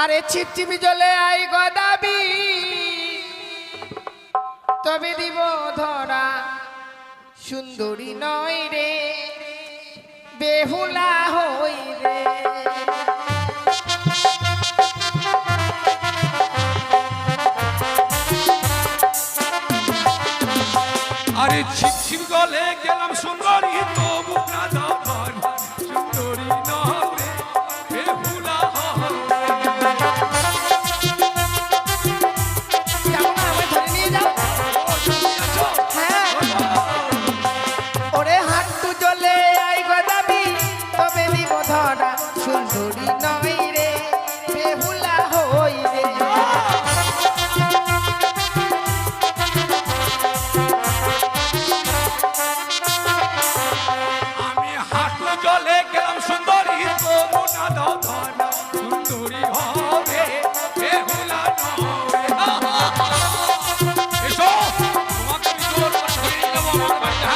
আরে ছিপছিপি জলে আই গদাবি তবে দিব ধরা সুন্দরী নয় রে বেহুলা হই রে। আরে ছিপছিপ গলে গেলাম সুন্দরী তবু না দাও ধরা সুন্দরী নয় রে বেহুলা ওরে হাট্টু জলে আই গদাবি তবে দিব ধরা সুন্দরী নয় রে বেহুলা হই রে। আমি হাঁটলো জলে গেলাম সুন্দরী তবু না দাও ধরা সুন্দরী হবে বেহুলা নয়। এসো তোমাকে আমি জোর করে ধরে নিয়ে যাবো আমার বাড়িতে।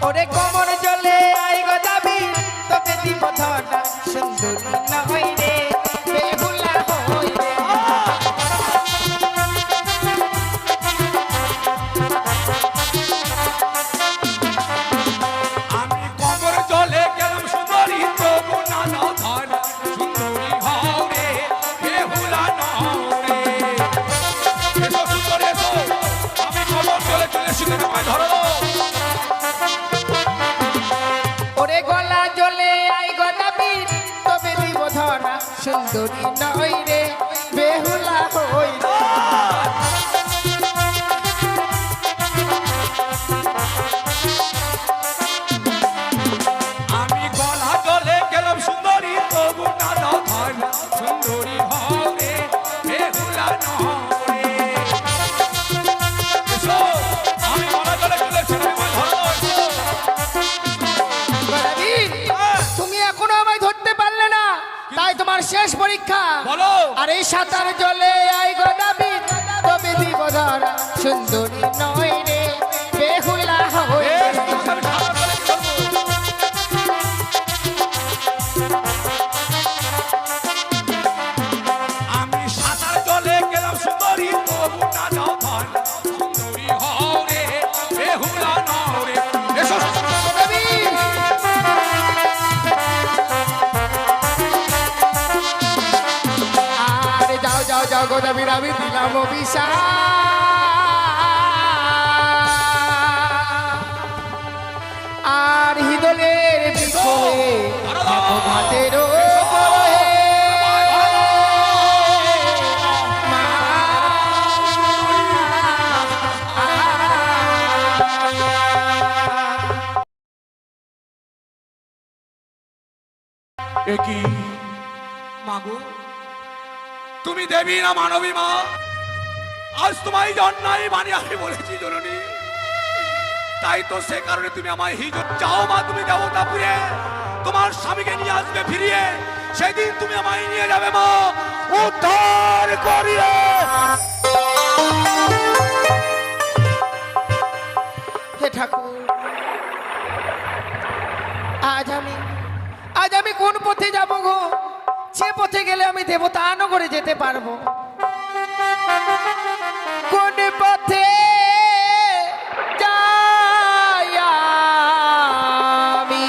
ওরে কোমর জলে আই গদাবি তবে দিব ধরা সুন্দরী নয় রে বেহুলা হই রে। আমি কোমর জলে গেলাম সুন্দরী তবু না দাও ধরা সুন্দরী হবে বেহুলা নয়। এসো সুন্দরী এসো, আমি কোমর জলে চলে এসেছি তোমায় ধরো। ওরে গলা জলে আই গদাবি তবে দিব ধরা সুন্দরী নয় রে বেহুলা হই রে। আমি গলা জলে গেলাম সুন্দরী তবু না দাও ধরা সুন্দরী হবে বেহুলা নয়। এসো আমি গলা জলে চলে এসেছি তোমায় ধরো। গদাবি, তুমি এখনো আমায় ধরতে পারলে না, তাই তোমার শেষ পরীক্ষা। বলো। আর এই সাঁতার জলে আই গদাবি তবে দিব ধরা সুন্দরী নয় রে বেহুলা হই রে। আমি সাঁতার জলে কি করবো? আমি সাঁতার জলে গেলাম সুন্দরী তবু না দাও ধরা সুন্দরী হবে বেহুলা নয়। এসো গদাবি, আরে যাও যাও যাও গদাবির আমি দিলাম অভিশাপ। আর হিদলের বিক্ষোভে দেখো ঘাটের ওপরে মা। একই মাগো, তুমি দেবী না মানবী মা? আজ তোমায় জন্মাই মানে আমি বলেছি জননী, তাই তো সে কারণে তুমি আমায় হিজত চাও মা। তুমি দেবতাপুরে তোমার স্বামীকে নিয়ে আসবে ফিরিয়ে, সেদিন তুমি আমায় নিয়ে যাবে মা উদ্ধার করিয়ে। হে ঠাকুর, আজ আমি কোন পথে যাব গো? যে পথে গেলে আমি দেবতা নগরে যেতে পারবো? কোন পথে যাই আমি?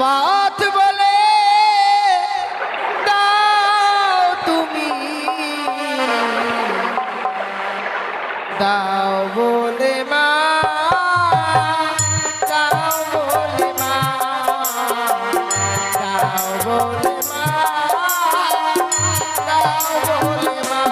পথ বলে দাও তুমি, দাও বলে মা, দাও বলে মা, দাও বলে মা, দাও বলে মা।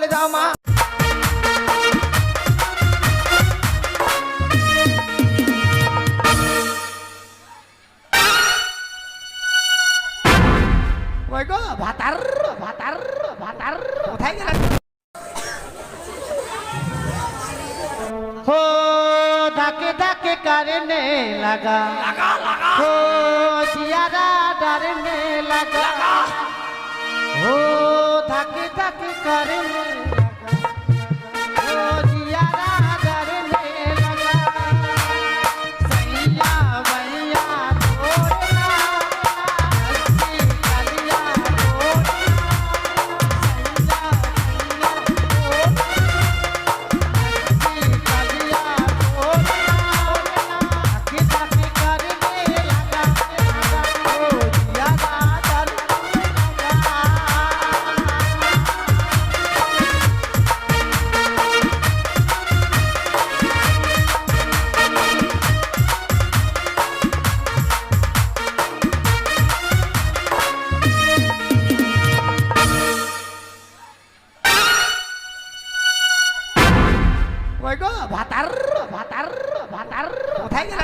বলে দাও মা। ওই গো ভাতার ভাতার ভাতার কোথায় গেল? हो धके धके करने लगा লাগা লাগা हो जियारा डरने लगा हो धके धके करने लगा हो जियारा डरने लगा सैया भैया छोड़ना हंसी कलिया छोड़ना सैया भैया ভাতার ভাতার ভাতার কোথায় গেল?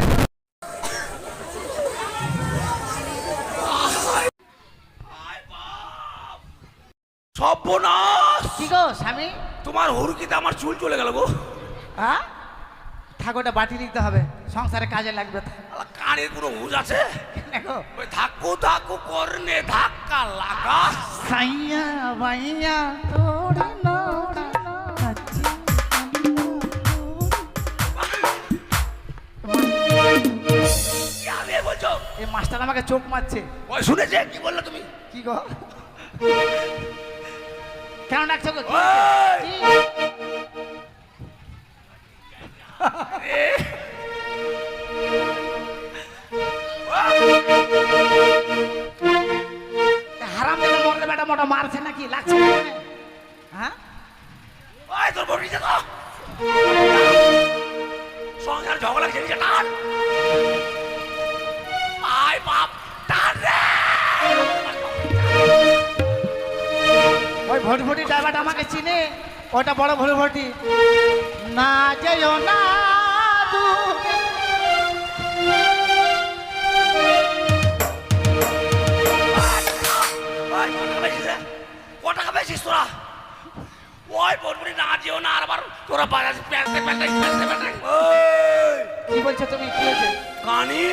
সর্বনাশ কি গো স্বামী? তোমার হুড়কিতে আমার চুল চলে গেল গো। হ্যাঁ ঠাকুরটা বাটি দিতে হবে, সংসারে কাজে লাগবে। আলা, কানে কোনো হুঁশ আছে? দেখো ওই ধাক্কু ধাক্কু করনে ধাক্কা লাগা। সাইয়া বাইয়া তোড়ে নোড়ে কাচ্চি কি আমি বলছো? এই মাস্টার আমাকে চোখ মারছে। ওই শুনেছে কি বললো তুমি? কি গো কেন ডাকছো গো? কি ওই! কি? হারাম দেবে মরলে বেটা মোটা মারছে নাকি লাগছে না মনে? হ্যাঁ ওই তোর বড় নিচে তো সংসার ঝগড়া খেলছে টান। আয় বাপ টান রে। ওই ভটভটি ড্রাইভারটা আমাকে চিনে, ওটা বড় ভটভটি। না যেও না দূরে। ওই কত টাকা বেচিস রে? কত টাকা বেচিস তোরা? ওই বড়বড়ি না যেও না আর আবার তোরা বাজারে প্যান্টে প্যান্টে প্যান্টে প্যান্টে। ওই কি বলছো তুমি? কি হয়েছে? কানি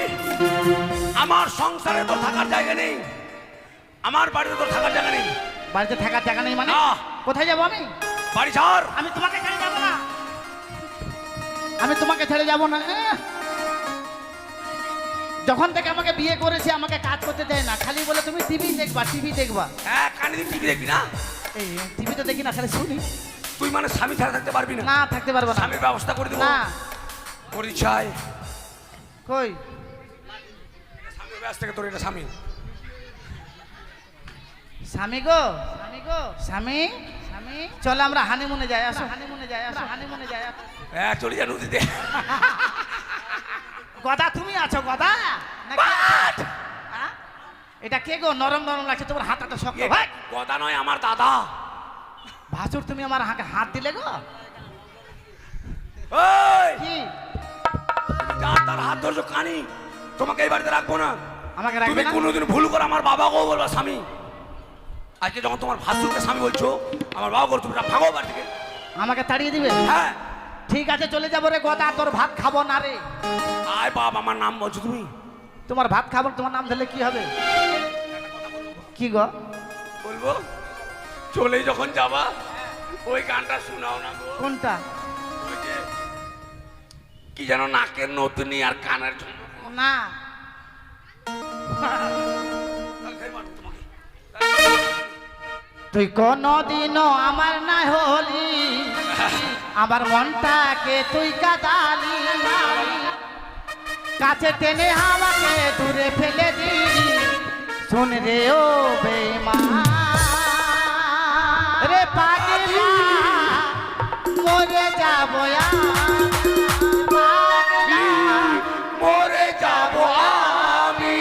আমার সংসারে তো থাকার জায়গা নেই, আমার বাড়িতে তো থাকার জায়গা নেই। বাড়িতে থাকার জায়গা নেই মানে? না। কোথায় যাবো আমি? বাড়ি ছাড়। আমি তোমাকে ছেড়ে যাবো না, আমি তোমাকে ছেড়ে যাবো না। যখন থেকে আমাকে বিয়ে করেছে আমাকে কাজ করতে দেয় না, খালি বলে তুমি টিভি দেখবা টিভি দেখবা। হ্যাঁ কানি দিন টিভি দেখবি না? এই টিভি তো দেখি না, খালি শুনি। তুই মানে স্বামী ছাড়া থাকতে পারবি না? না থাকতে পারবো না। স্বামীর ব্যবস্থা করে দেবো। না করি চাই কই স্বামীর ব্যস্ত থেকে তোর এটা স্বামী। স্বামী গো স্বামী গো স্বামী স্বামী চলো আমরা হানিমুনে যাই। আসো হানিমুনে যাই, আসো হানিমুনে যাই। হ্যাঁ চলে যা নদীতে। গদা তুমি আছো গদা নাকি আছো? হ্যাঁ? এটা কে গো? নরম নরম লাগছে তোমার হাতটা শক্ত। ভাই কথা নয় আমার দাদা। ভাসুর তুমি আমার হাত দিলে গো। ওই কি যার তার হাত ধরছো কানি, তোমাকে এই বাড়িতে রাখবো না। আমাকে রাখবে তুমি না? কোনোদিন ভুল করে আমার বাবাকেও বলবা স্বামী। আজকে যখন তোমার ভাসুরকে স্বামী বলছো, আমার বাবা করে তুমি ভাগো বাড়ি থেকে। আমাকে তাড়িয়ে দিবে? হ্যাঁ ঠিক আছে চলে যাবো রে গদা, তোর ভাত খাবো না রে। আয় বাবা আমার নাম বলছো তুমি? তোমার ভাত খাবো, তোমার নাম ধরলে কি হবে? কি গো বলবো চলেই যখন যাবা ওই গানটা শোনাও না গো। কোনটা? ওই যে কি যেন নাকের নতুনি আর কানের জন্য। না তুই কোনদিনও আমার না হলি, আমার মনটাকে তুই কাঁদালি, কাছে টেনে আমাকে দূরে ফেলে দিলি। শুন রে ও বেঈমান রে পাগলা, মরে যাবো পাগলা, মরে যাবো আমি।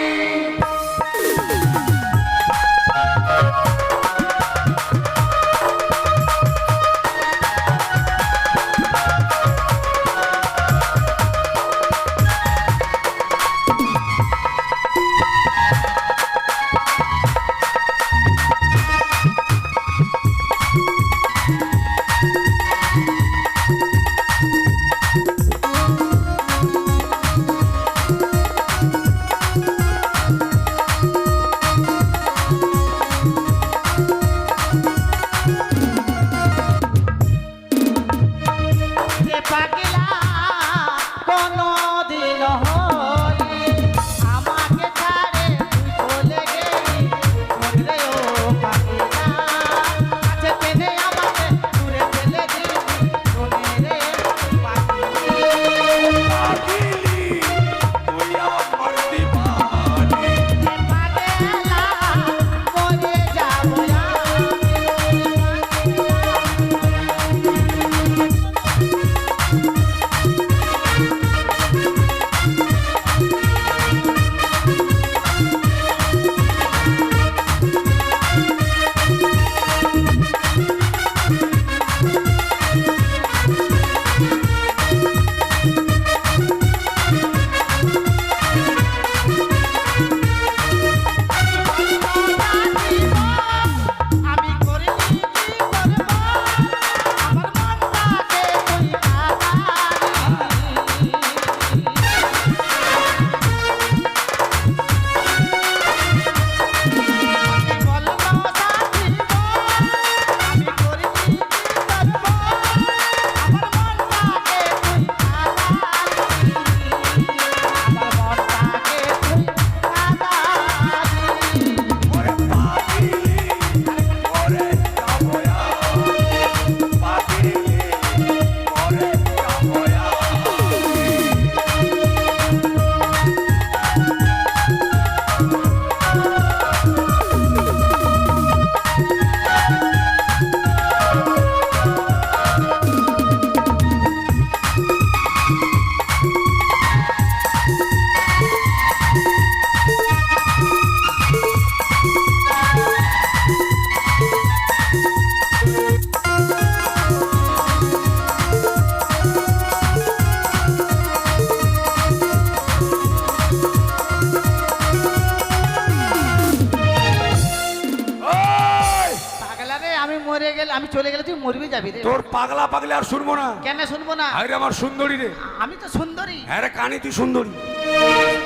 আমি চলে গেলে তুই মরবি যাবি রে। তোর পাগলা পাগলে আর শুনবো না। কেন শুনবো না? আরে আমার সুন্দরী রে। আমি তো সুন্দরী। হ্যাঁ রে কানি তুই সুন্দরী।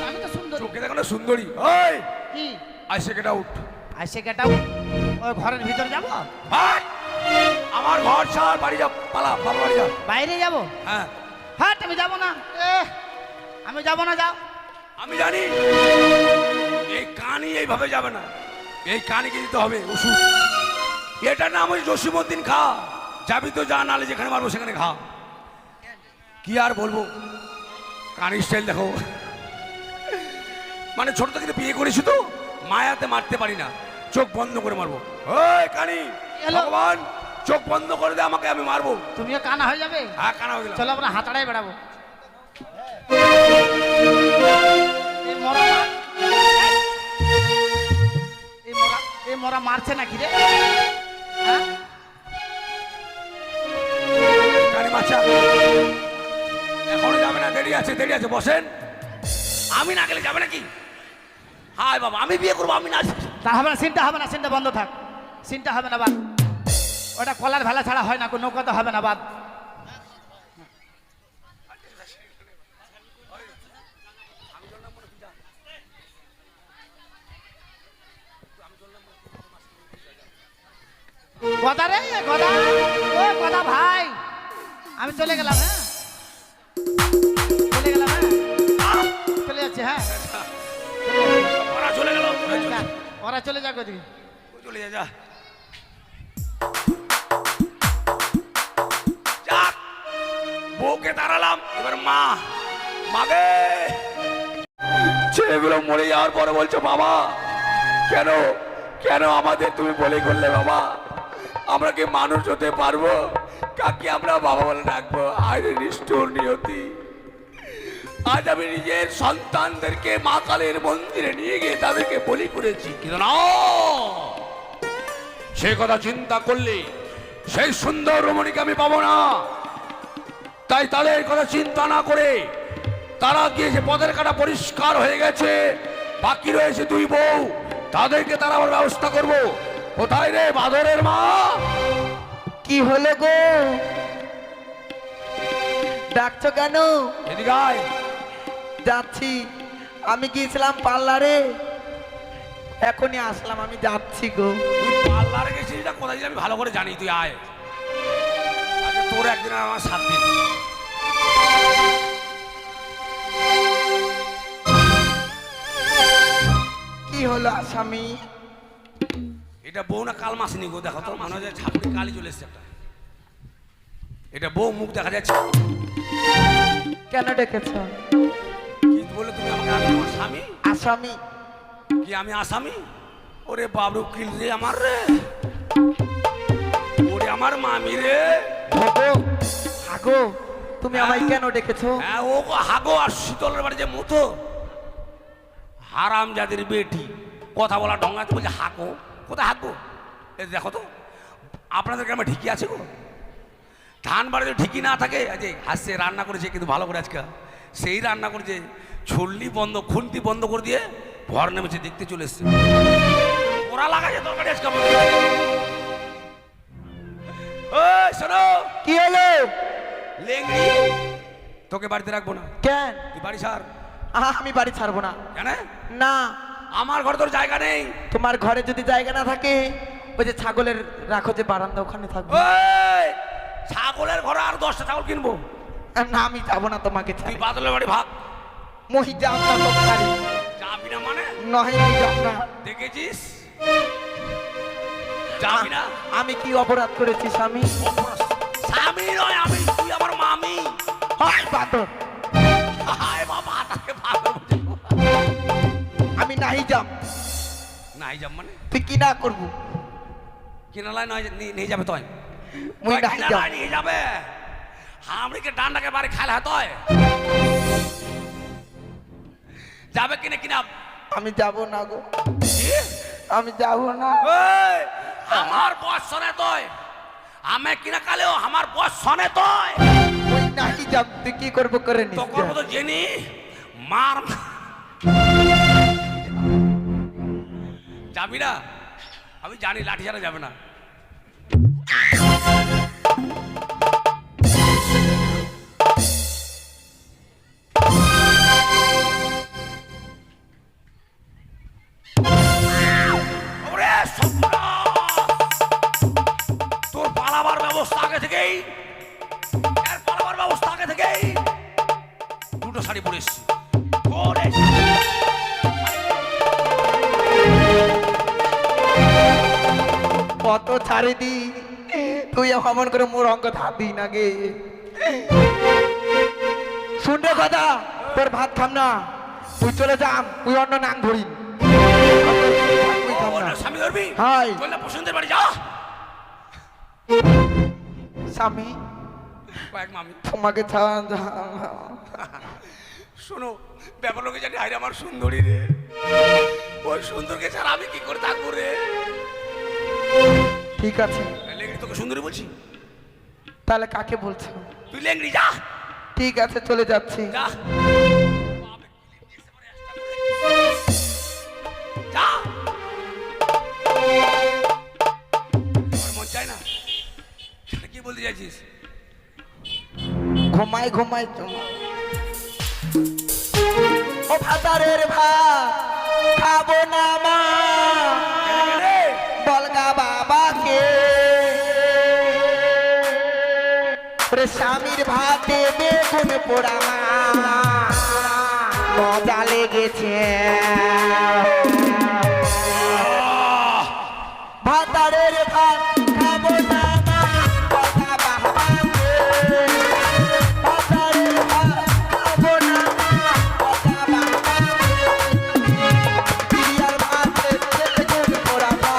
আমি তো সুন্দরী। চোখে দেখো না সুন্দরী। ওই কি আইসে গেট আউট। আইসে গেটাও ওই ঘরের ভিতরে যাব? ভাই আমার ঘর ছাড়, বাড়ি যা, পালা বাবা বাড়ি যা। বাইরে যাব? হ্যাঁ হ্যাঁ আমি যাব না। আমি যাব না, যাও। আমি জানি এই কানি এইভাবে যাবে না, এই কানিকে দিতে হবে ওষুধ। এটার নাম হচ্ছে জসিমউদ্দিন খা। যাবি তো যা, নালে যেখানে মারবো সেখানে খা। কি আর বলবো, কানি স্টাইল দেখো। মানে ছোট থেকে বিয়ে করেছি তো, মায়াতে মারতে পারি না, চোখ বন্ধ করে মারবো। ওই কানি, এলো। ভগবান চোখ বন্ধ করে দে আমাকে, আমি মারবো। তুমিও কানা হয়ে যাবে? হ্যাঁ কানা হয়ে গেলাম। চলো আমরা হাতাড়াই বেড়াবো। এই মরা মার- এই মরা মারছে নাকি রে? হ্যাঁ? কানি বাচ্চা এখনো যাবে না, দেরি আছে, দেরি আছে, বসেন। আমি না গেলে যাবে নাকি? হায় বাবা, আমি বিয়ে করবো, আমি না। তা হবে না, সিনটা হবে না, সিনটা বন্ধ থাক, সিনটা হবে না, বাদ। ওটা কলার ভেলা ছাড়া হয় না, কোনো নৌকা হবে না, বাদ। গদা রে, গদা, ও গদা ভাই, আমি চলে গেলাম। হ্যাঁ চলে গেলাম। হ্যাঁ চলে যাচ্ছে। হ্যাঁ ওরা চলে গেল, ওরা চলে যাক ওদিকে। চলে যা, যা। যাক, বউকে দাঁড়ালাম, এবার মা, মাগে ছেলেগুলো মরে যাওয়ার পরে বলছো বাবা কেন, কেন আমাদের তুমি বলে করলে বাবা? আমরা কি মানুষ হতে পারবো? কাকে আমরা বাবা বলে ডাকবো? আরে নিষ্ঠুর নিয়তি, আজ আমি নিজের সন্তানদেরকে মা কালের মন্দিরে নিয়ে গিয়ে তাদেরকে বলি করেছি, কিন্তু না, সে কথা চিন্তা করলে সেই সুন্দর রমণীকে আমি পাবো না। তাই তাদের কথা চিন্তা না করে তারা গিয়েছে, পথের কাটা পরিষ্কার হয়ে গেছে, বাকি রয়েছে দুই বউ, তাদেরকে তারা আবার ব্যবস্থা করব। কোথায় রে বাদরের মা? কি হলো গো, ডাকছো কেন? এদিকে আয়। যাচ্ছি, আমি গিয়েছিলাম পার্লারে, এখনই আসলাম, আমি যাচ্ছি গো। তুই পার্লারে গেছিস না কোথায় আমি ভালো করে জানি, তুই আয়। আচ্ছা তোর একদিন আর আমার 7 দিন। কি হলো আসামি? এটা বউ না কাল মাসিনি গো, দেখো তো মনে হয় ঝাপুরি কালি চলে এসছে একটা। এটা বউ, মুখ দেখা যাচ্ছে। কেন ডেকেছ? কি বলে তুমি আমাকে? আমি আমার স্বামী? আসামি? কি আমি আসামি? ওরে বাবু কিল রে আমার রে, ওরে আমার মামি রে। ভগো, হাগো, তুমি আমায় কেন ডেকেছো? হ্যাঁ ও হাগো, আর শীতলের বাড়ি যে মুতো হারাম জাতির বেটি, কথা বলা ঢঙ্গাতে বলছে হাগো। কোথায় হাগো? এই দেখো তো আপনাদের গ্রামে ঢিকি আছে গো? ধান বাড়িতে ঢিকি না থাকে, আজকে হাসছে রান্না করেছে কিন্তু ভালো করে, আজকে সেই রান্না করেছে, ছল্লি বন্ধ, খুন্তি বন্ধ করে দিয়ে ভর নেমেছে, দেখতে চলে এসছে। ওরা লাগাছে তরকারি আজকে। ওই শোনো, কি হলো? লেংড়ি, তোকে বাড়িতে রাখবো না। কেন? তুই বাড়ি ছাড়। আমি বাড়ি ছাড়বো না। কেন? না, আমার ঘরে তোর জায়গা নেই। তোমার ঘরে যদি জায়গা না থাকে, ওই যে ছাগলের রাখো যে বারান্দা, ওখানে থাকবো। ওই ছাগলের ঘরে আর 10টা ছাগল কিনবো। না, আমি যাবো না তোমাকে তুই ছাড়ি। বাদলের বাড়ি ভাগ। মহি যাব না তো ছাড়ি। যাবি না মানে? নয়, আমি যাব না। দেখেছিস, যাবি না। আমি কি অপরাধ করেছি স্বামী? স্বামী নয় আমি, তুই আমার মামি। হায় বাদর, হায় বাবা, তাকে ভালো বুঝবো। আমি নাই যাব। নাই যাব মানে? তুই কি না করবো? কিনালায় নয় নিয়ে যাবে তুই? মুই নাই যাব। কিনালায় নিয়ে যাবে? হামড়িকে ডান্ডাকে বাড়ি খাইলে হয় যাবে কিনে কিনা? আমি যাব না গো, আমি যাব না। এই, আমার বয়স শোনে তুই, আমি কিনা কালেও আমার বয়স শোনে তুই। ওই নাই যাব, তুই কি করবো করে নিস। তো করবো তো জেনি মার। যাবি না? আমি জানি লাঠি ছাড়া যাবে না। থেকেই এর পালাবার ব্যবস্থা আগে থেকেই দুটো শাড়ি পরে এসছি। কত ছাড়ি দি তুই অমন করে মোর অঙ্ক ধাবি না গে। শুন রে কথা, তোর ভাত খাম না, তুই চলে যাম, তুই অন্য নাম ধরি। স্বামী ধরবি? হাই বললে পছন্দের বাড়ি যা। স্বামী কয়েক মামি তোমাকে ছাড়া শোনো, ব্যাপার লোকে জানি হাইরে আমার সুন্দরী রে, ওই সুন্দরকে ছাড়া আমি কি করে থাকবো রে? ঠিক আছে, লেংড়ি তোকে সুন্দরী বলছি, তাহলে কাকে বলছো? তুই লেংড়ি যা। ঠিক আছে, চলে যাচ্ছি। যা যা, আমার মন চায় না। সেটা কি বলতে চাইছিস? ঘুমাই ঘুমাই ও ভাতারের ভাত খাবো না মা, বলগা বাবাকে রে স্বামীর ভাতে বেগুন পোড়া মা মজা লেগেছে। ভাতারের ভাত খাবো না মা, বলগা বাবাকে ভাতারের ভাত খাবো না মা, বলগা বাবাকে বিরিয়ার ভাতে বেগুন পোড়া মা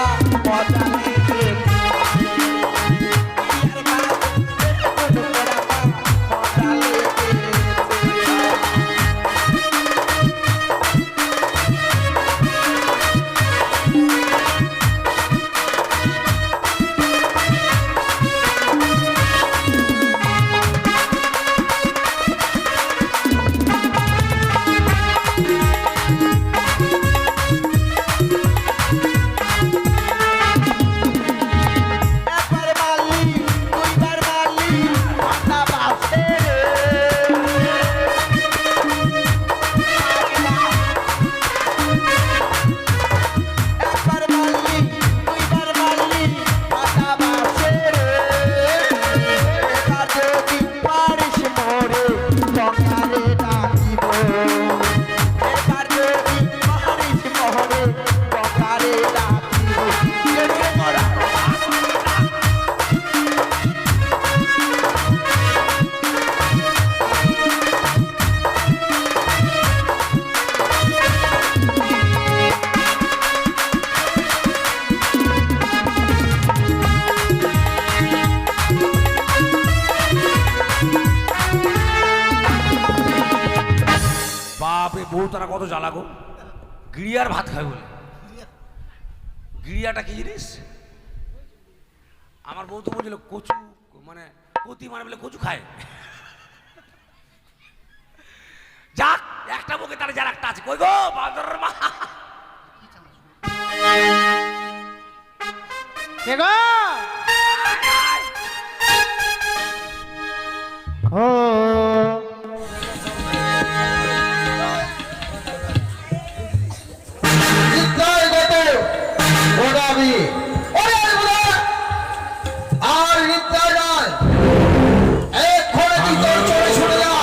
মজা লেগেছে। বিরিয়ার ভাতে বেগুন পোড়া মা মজা লেগেছে। একবার মারলি দুইবার মারলি মাথা বাসে রে। একবার মারলি দুইবার মারলি মাথা বাসে রে। এবার যদি পারিস মোরে সকালে ডাকিব, এবার যদি পারিস মোরে সকালে ডাকিব। কেনে মরা বাপরে, বউ তারা কত জ্বালা গো। গিরিয়ার ভাত খায় বলে। গিরিয়াটা কি জিনিস? আমার বউ তো বলছিল কচু, মানে কতি মানে বলে কচু খায়। যাক, একটা বুকে তার যার একটা আছে। কই গো বাদর মা? কে গো? ও নিত্যায় গত ওরাবি ওরে ওরা আর নিত্যায় নয়, এক্ষণে তুই তোর চলে ছুটে যা।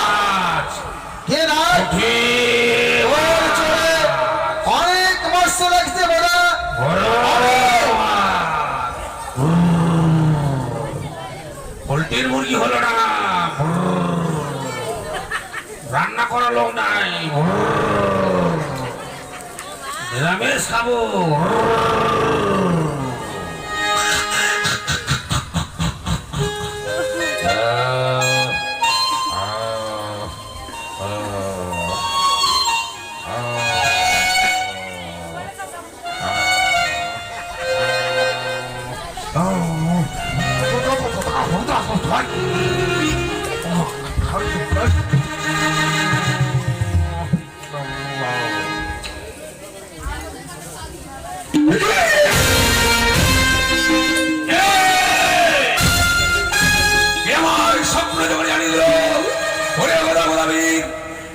কে না ওর চলে অনেক মস্ত লাগছে বড়া। পোল্ট্রির মুরগি হলো না, রান্না করার লোক নাই, নিরামিষ খাবো।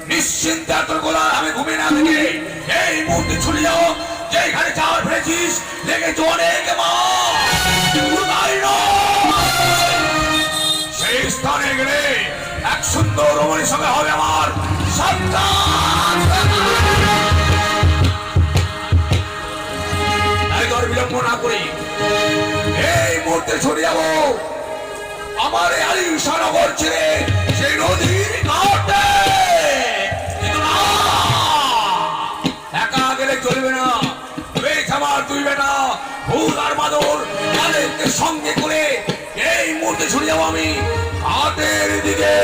নিশ্চিন্তে তোর গোলা আমি ঘুমিয়ে না থেকে এই মুহূর্তে ছুটে যাও। যেখানে চাওয়ার ফেলেছিস লেগেছে অনেক মা। স্থানে গেলে এক সুন্দর রমণীর সঙ্গে হবে আমার সাক্ষাৎ। তাই তো আর বিলম্ব না করি এই মুহূর্তে ছড়ে যাবো আমার এই আলিশানগর ছেড়ে সেই নদীর ঘাটে। কিন্তু না, একা গেলে চলবে না। বেশ আমার দুই বেটা ভূত আর মাদর তাদেরকে সঙ্গে করে এই মুহূর্তে ছড়ে যাবো আমি হাতের দিকে।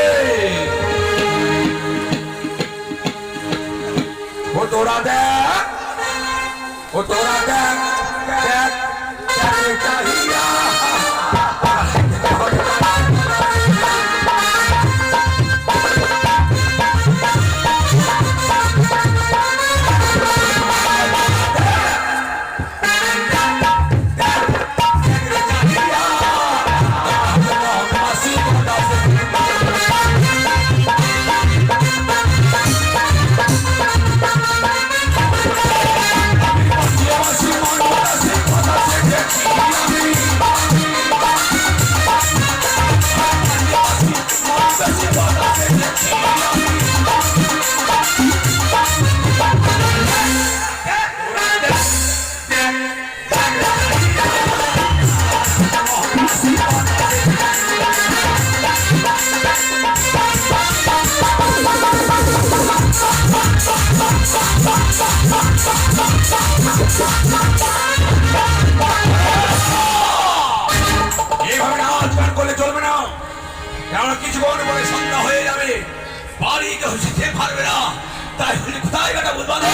ও তোরা দেখ, ও তোরা দেখ, দেখ, দেখ চাহিয়া। এইভাবে নাচ গান করলে চলবে না, কেননা কিছুক্ষণ পরে সন্ধ্যা হয়ে যাবে, বাড়ি কেউ যেতে পারবে না। তাই বলি কোথায় বেটা বুঝবা না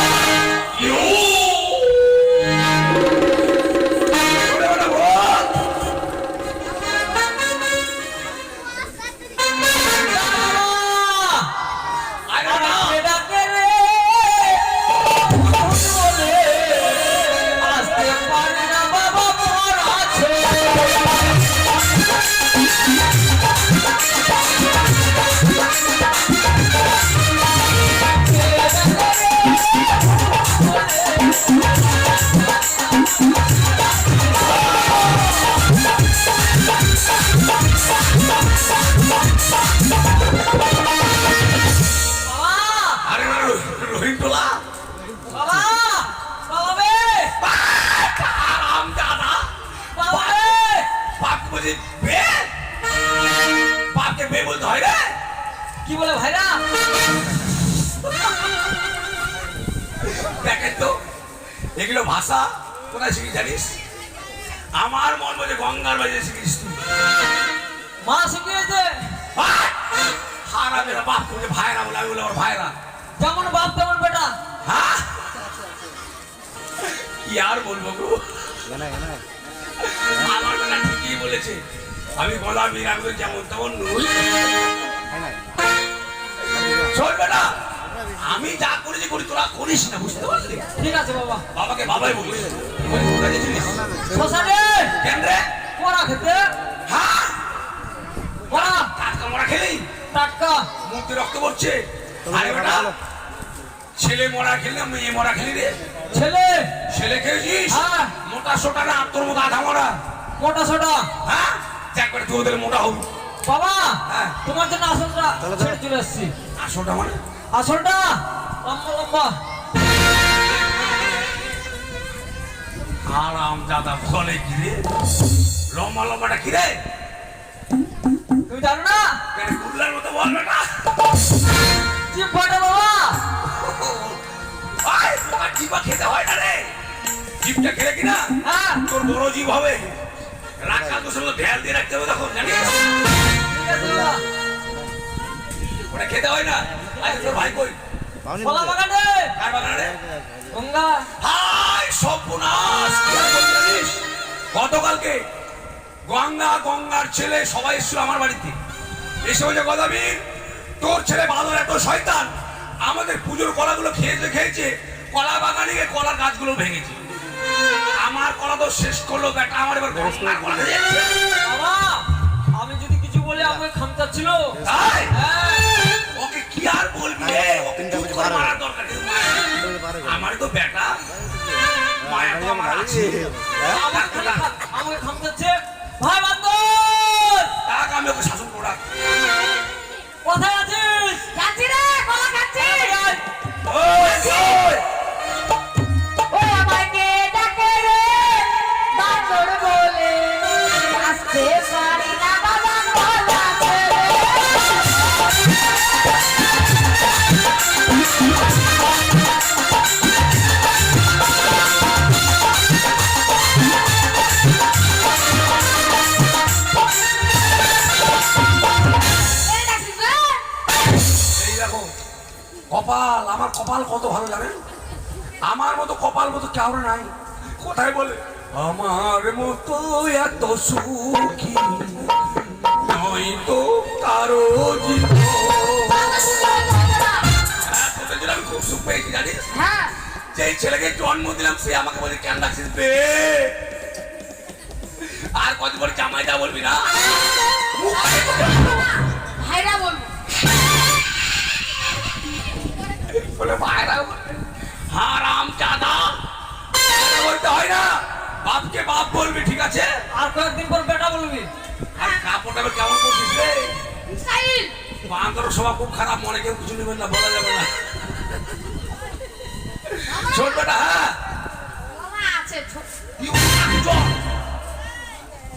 কি বলে ভাইরা? দেখেন তো এগুলো ভাষা কোথায় শিখি জানিস? আমার মন বলে গঙ্গার বাজে শিখিস তুই। মা শিখিয়েছে। হারা মেরা বাপ বলে ভাইরা বলে, আমি বলে আমার ভাইরা। যেমন বাপ তেমন বেটা। হ্যাঁ কি আর বলবো গো, আমার বেটা ঠিকই বলেছে। আমি গলা বীর, আমি যেমন তেমন নই। শোন বেটা, আমি যা করেছি করি, তোরা করিস না, বুঝতে পারলি? ঠিক আছে বাবা। বাবাকে বাবাই বলিস। শ্মশানে কেন রে? মরা খেতে। হ্যাঁ মরা টাটকা মরা খেলি, টাটকা মুখ দিয়ে রক্ত পড়ছে। আরে বেটা, ছেলে মরা খেলি না মেয়ে মরা খেলি রে? ছেলে। ছেলে খেয়েছিস? হ্যাঁ। মোটা সোটা না তোর মতো আধা মরা? মোটা সোটা। হ্যাঁ দেখ বেটা, তুই ওদের মোটা হবি। বাবা হ্যাঁ। তোমার জন্য আসলটা ছেড়ে চলে আসছি। আসলটা মানে? আসলটা লম্বা লম্বা। আরাম দাদা বলে কি রে? লম্বা লম্বাটা কি রে? তুমি জানো না? কেন কুল্লার মতো বলবে না? জিহ্বাটা বাবা। আয় তোমার জিভা খেতে হয় না রে। জিভটা খেলে কিনা হ্যাঁ তোর বড় জিভ হবে। রাখা তো সঙ্গে ঢেল দিয়ে রাখতে হবে তখন, জানিস? ঠিক আছে বাবা। ওটা খেতে হয় না। আরে তোর ভাই কই? কলা বাগানে। কার বাগানে? গঙ্গা। হাই সর্বনাশ, কি আর বলবি জানিস? গতকালকে গঙ্গার ছেলে সবাই এসেছিল আমার বাড়িতে। এসে বলছে গদাবীর, তোর ছেলে বাদর এত শয়তান, আমাদের পুজোর কলাগুলো খেয়েছে, কলা বাগানে গিয়ে কলার গাছগুলো ভেঙেছে। আমার কলা তো শেষ করলো বেটা, আমার এবার গঙ্গার কলা খেয়ে যাচ্ছে। বাবা আমি যদি কিছু বলি আমাকে খামচাচ্ছিল। তাই? হ্যাঁ। ওকে কি আর বলবি রে? ওকে চুপ করে মারার দরকার নেই। আমার তো বেটা, মায়া তো আমার আছে। আমাকে খামচাচ্ছে। ভাই বান্দর। তাকে আমি ওকে শাসন করে রাখ। কপাল কত ভালো জানেন? আমার মতো কপাল মতো কারো নাই। কোথায় বলে আমার মতো এত সুখী নয় তো কারো জীবন। হ্যাঁ, তোদের জন্য আমি খুব সুখ পেয়েছি জানিস। হ্যাঁ যেই ছেলেকে জন্ম দিলাম সে আমাকে বলে কেন রাখছিস বে? আর কত বড় জামাইটা বলবি না? ভাইরা বলবো। বলে ভাইরা বলবে হারাম জাদা বলতে হয় না, বাপকে বাপ বলবি, ঠিক আছে? আর কয়েকদিন পর বেটা বলবি। আর কাপড়টা এবার কেমন করছিস রে? স্টাইল। বান্ধব স্বভাব খুব খারাপ, মনে কেউ কিছু নেবেন না, বলা যাবে না। শোন বেটা, হ্যাঁ মামা আছে ছোট। কি বলছিস? চল।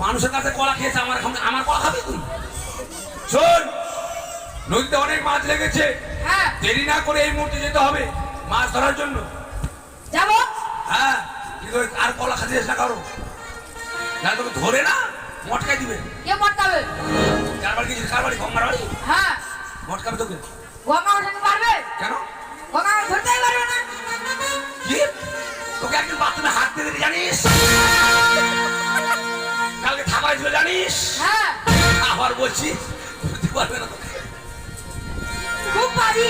মানুষের কাছে কলা খেয়েছে, আমার কলা খাবি তুই? শোন, নদীতে অনেক মাছ লেগেছে, হ্যাঁ দেরি না করে এই মুহূর্তে যেতে হবে মাছ ধরার জন্য। যাবো। হ্যাঁ, কিন্তু আর কলা খাচ্ছিস না কারো, না তোকে ধরে না মটকাই দিবে। কে মটকাবে? কার বাড়ি গেছিস? কার বাড়ি? গঙ্গার বাড়ি? হ্যাঁ মটকাবে তোকে গঙ্গা ওঠাতে পারবে? কেন? গঙ্গা ধরতেই পারবে না। কি? তোকে একদিন বাথরুমে হাত দিয়ে দিতে জানিস? কালকে থাকা ছিল জানিস? হ্যাঁ আবার বলছি ধরতে পারবে না তোকে। খুব পারি।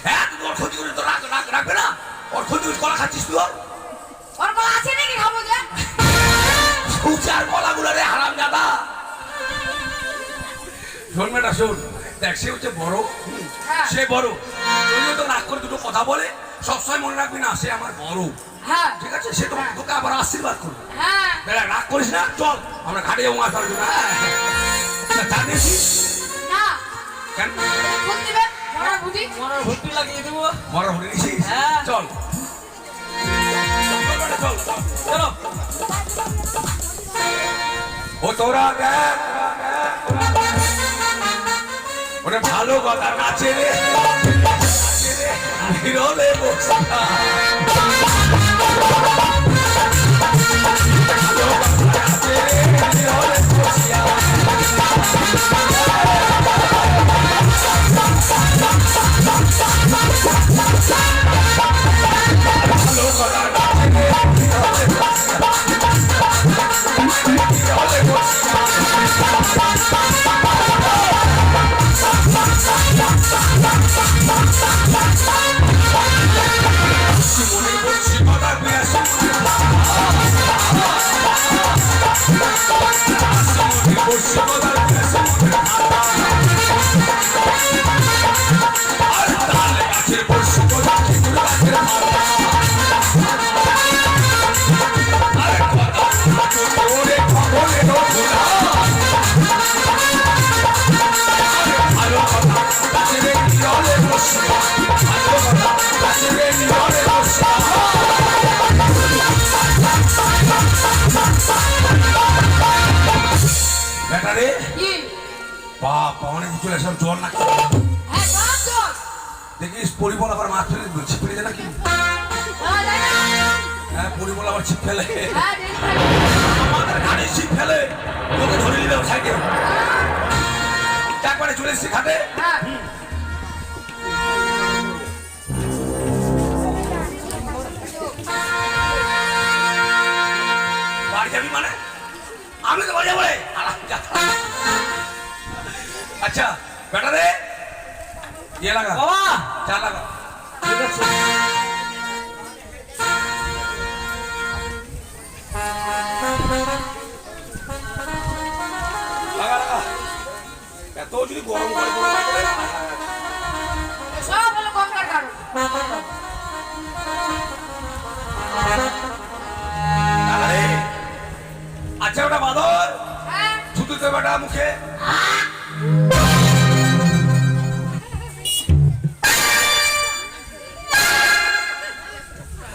হ্যাঁ, তুই ওর ক্ষতি করে তো রাখবে না? ওর ক্ষতি করে কলা খাচ্ছিস তুই? ওর গলা আছে নাকি খাবো যে? উচার কলাগুলো রে হারাম জাদা। শোন বেটা শোন, দেখ সে হচ্ছে বড়, হ্যাঁ। সে বড়, তুইও তো রাগ করে দুটো কথা বলে সবসময় মনে রাখবি না সে আমার বড়, হ্যাঁ ঠিক আছে? সে তোকে আবার আশীর্বাদ করবে। হ্যাঁ বেটা রাগ করিস না, চল আমরা ঘাটে যাবো মাছ ধরার জন্য। হ্যাঁ, জানিস না কেন? কোন দিবে? মরা বুদ্ধি। মরার ভর্তি লাগিয়ে দেবো। মরা হয়ে গেছিস? হ্যাঁ। চল চল বেটা, চল চল। চলো। ও তোরা দেখ, ওরে ভালো কথা নাচে রে, নীরবে বসে থাক। ভালো কথা নাচে রে, নীরবে বসে থাক। ভালো কথা নাচে রে, নীরবে বসে থাক। নীরবে বসে থাক। মনে করছি কথা তুই আসি মনে করছি কথা তুই আসি আর তাহলে গাছের বসে কথা খেজুর গাছের আরে কথা তোরে খবর এলো খোলা ভালো কথা গাছের নিরলে বসে ভালো কথা গাছের নিরলে বসে বেটা রে কি? বাবা অনেক চলে সব জ্বর না হ্যাঁ সব জোর। দেখিস পরিমল আবার মাছ ফেলে ছিপ ফেলে নাকি? হ্যাঁ যাই না। হ্যাঁ পরিমল আবার ছিপ ফেলে, হ্যাঁ দেখি। আমাদের ঘাটে ছিপ ফেলে তোকে ধরে নিবে সাইডে। একবারে চলে এসেছি ঘাটে। হ্যাঁ বাড়ি যাবি মানে? আমি তো বাড়ি যাবো রে। আচ্ছা বেটা রে ইয়ে লাগা, বাবা চা লাগা। ঠিক আছে। লাগা লাগা। এত যদি গরম করে কোনো লাগবে না। সব হলো গঙ্গার কারণ। লাগা রে। আচ্ছা ওটা বাদর হ্যাঁ ছুটুতে বেটা মুখে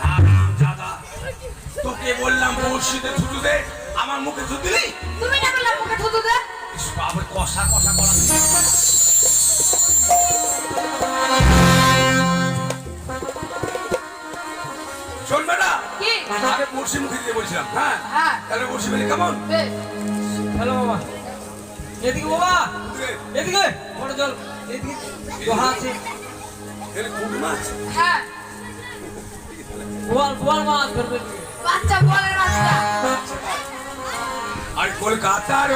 হারামজাদা। তোকে বললাম বড়শিতে ছুটু দে, আমার মুখে ছুটু দিলি। তুমি না বললে মুখে থুতু দে। ইস, বাবা কষা কষা করা। শোন বেটা, কি? আগে বড়শি মুখে দিতে বলছিলাম। হ্যাঁ হ্যাঁ তাহলে বড়শি বেলি কেমন? বেশ। হ্যালো বাবা। এদিকে বাবা, দে। এদিকে বড় জল, এদিকে লোহা আছে। এর কুড়ি মাছ হ্যাঁ বোয়াল মাছ ধরবে বাচ্চা বলের বাচ্চা আর কলকাতার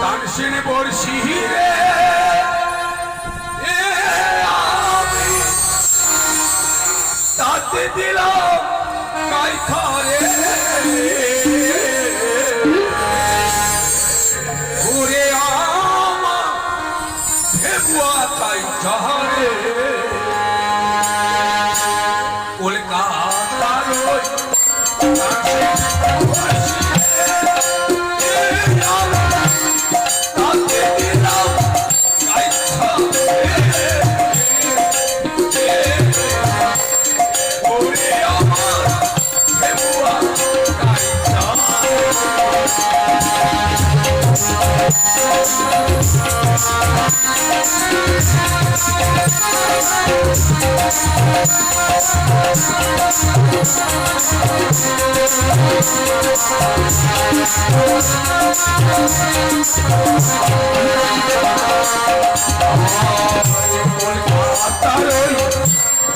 তানসেন বর্ষি রে এ আমি তাতে দিলাম গাই খারে ওরে আমা ভেবুয়া তাই চারে কলকাতার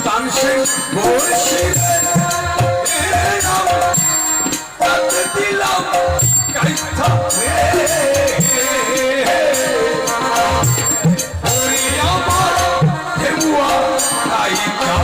তানসেন বর্ষি দিলাম গাইথা আমার হেবুয়া গাইথা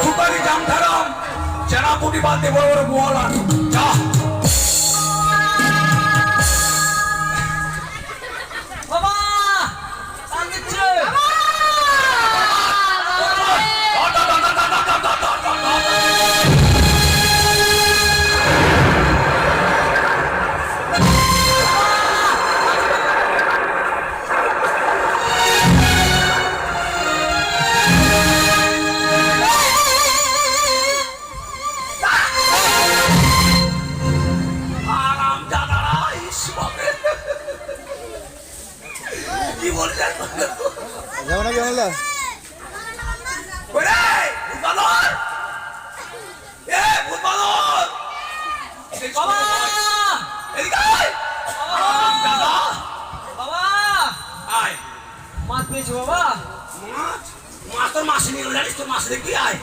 সুপারি জামধারাম চেনাপুটি বাদে বড় বড় বোয়ালা যা বাবা টান দিচ্ছে কি বলছেন যেমন কেমন ওরে ভূতবাদর এ ভূতবাদর বাবা এদিকে আয় দাদা বাবা আয় মাছ পেয়েছো বাবা মাছ মাছ তোর মাসি নিয়ে জানিস তোর মাছ দেখবি আয়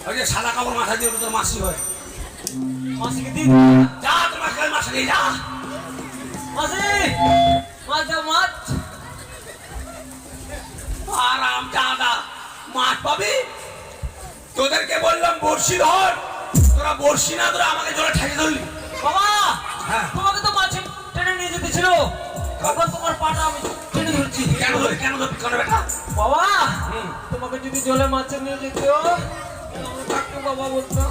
ওই যে সাদা কাপড় মাথা দিয়ে তোর মাসি হয় মাসিকে দিন যা তোর মাছ নিয়ে যা মাসি মাছ দাও মাছ আরাম দাদা মাছ পাবি তোদেরকে বললাম বড়শি ধর তোরা বড়শি না ধরে আমাকে জলে ঠেকে ধরলি বাবা হ্যাঁ। তোমাকে তো মাছ টেনে নিয়ে যেতে ছিল তখন তোমার পাটা আমি টেনে ধরছি কেন ধরবি কেন বেটা বাবা তোমাকে যদি জলে মাছ নিয়ে যেত আমরা থাকতো বাবা বলতো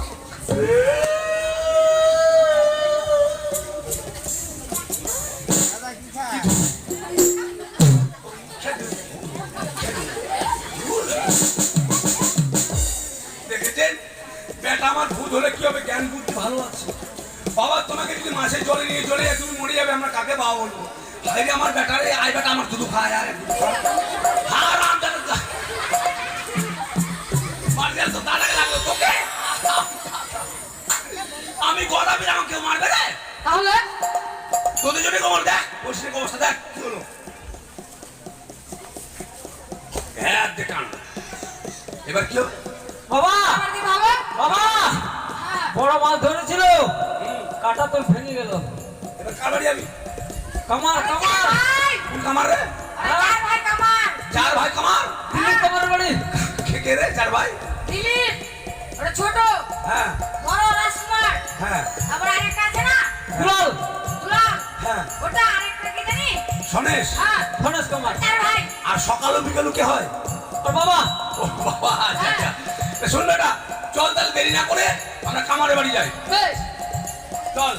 দেখেছেন বেটা আমার ভূত হলে কি হবে, জ্ঞান বুদ্ধি ভালো আছে। বাবা তোমাকে যদি মাছের জলে নিয়ে চলে যায় তুমি মরে যাবে, আমরা কাকে বাবা বলবো? আরে আমার বেটারে আই বেটা আমার দুধ খায় আর হারাম জানা মারবে তো তাড়াতাড়ি লাগলো তোকে। আমি গড়াবি আমাকে কেউ মারবে রে? তাহলে তোদের জন্য কমল দেখ বসে অবস্থা দেখ কি হলো। হ্যাঁ দেখান এবার কি হবে? বাবা আমার কি হবে? বাবা হ্যাঁ। বড় মাছ ধরেছিল কাটা তো ভেঙে গেল। এবার কার বাড়ি যাবি? কামার কামার ভাই, কোন কামার রে? আরে চার ভাই কামার। চার ভাই কামার? দিলীপ কামার বাড়ি। কে রে চার ভাই? দিলীপ, ওটা ছোট, হ্যাঁ বড় রাজকুমার, হ্যাঁ আবার আরেকটা আছে না? দুলাল দুলাল, হ্যাঁ ওটা আরেকটা কি জানি? সনেশ। হ্যাঁ, ধনেশ কামার চার ভাই। আর সকাল ও বিকালও কে হয়? আর বাবা ও বাবা আচ্ছা আচ্ছা তা শোন বেটা চল তাহলে দেরি না করে আমরা কামারের বাড়ি যাই বেশ। চল।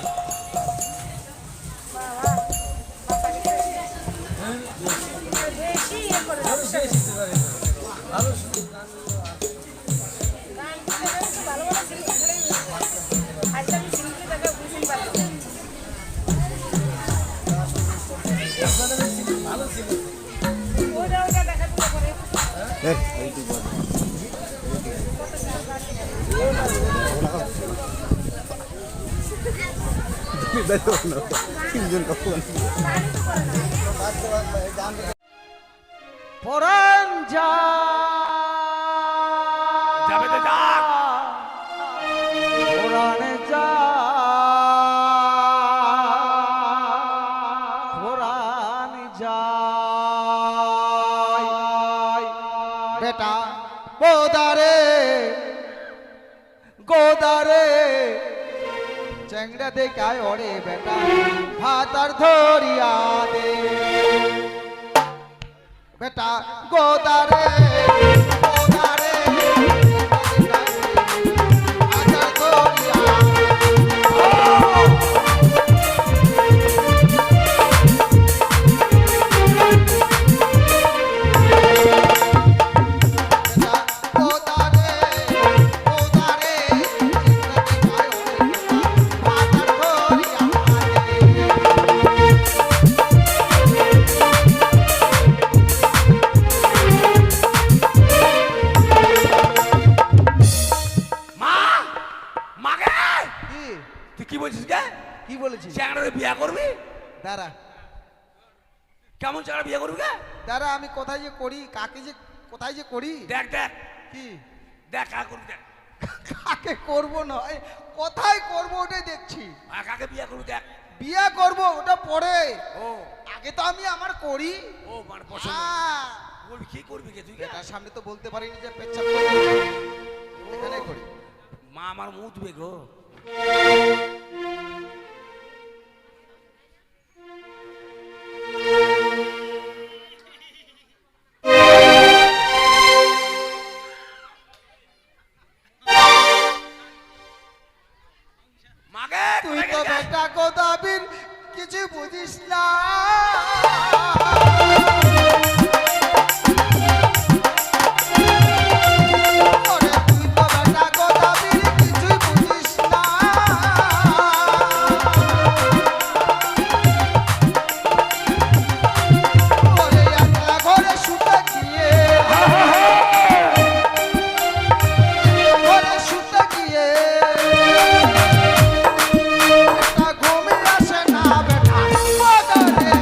পরাণ যা যাবে তো যাক। পরাণ যা পরাণ যায় বেটা গোদারে গোদারে চেংড়া দেখায় ওরে বেটা ভাতার ধরিয়া দে বেটা গোদারে গোদারে ভাতার ধরিয়া বেটা গোদারে গোদারে চেংড়া দেখায় ওরে বেটা ভাতার ধরিয়া মা মাকে কি তুই কি বলছিস কে? কি বলেছিস চ্যাংড়ারে বিয়ে করবি? দাঁড়া কেমন চ্যাংড়া বিয়ে করবি কে? দাঁড়া আমি কোথায় যে করি কাকে যে কোথায় যে করি দেখ দেখ কি দেখ কাকে করবি দেখ। কাকে করব নয় কোথায় করব ওটাই দেখছি আর কাকে বিয়ে করবি দেখ। বিয়ে করব ওটা পরে ও আগে তো আমি আমার করি ও মানে পছন্দ হ্যাঁ। বলবি কি করবি কে তুই কে? এটার সামনে তো বলতে পারিনি যে পেচ্ছাপ করবো এখানে করি মা আমার মুতবে গো। মাকে তুই কোথায় তো গেলি? বেটা গোদাবির কিছু বুঝিস না ওরে তুই তো বেটা গোদাবির কিছুই বুঝিস না ওরে একলা ঘরে শুতে গিয়ে ঘরে শুতে গিয়ে একটা ঘুমে আসে না বেটা কোদারে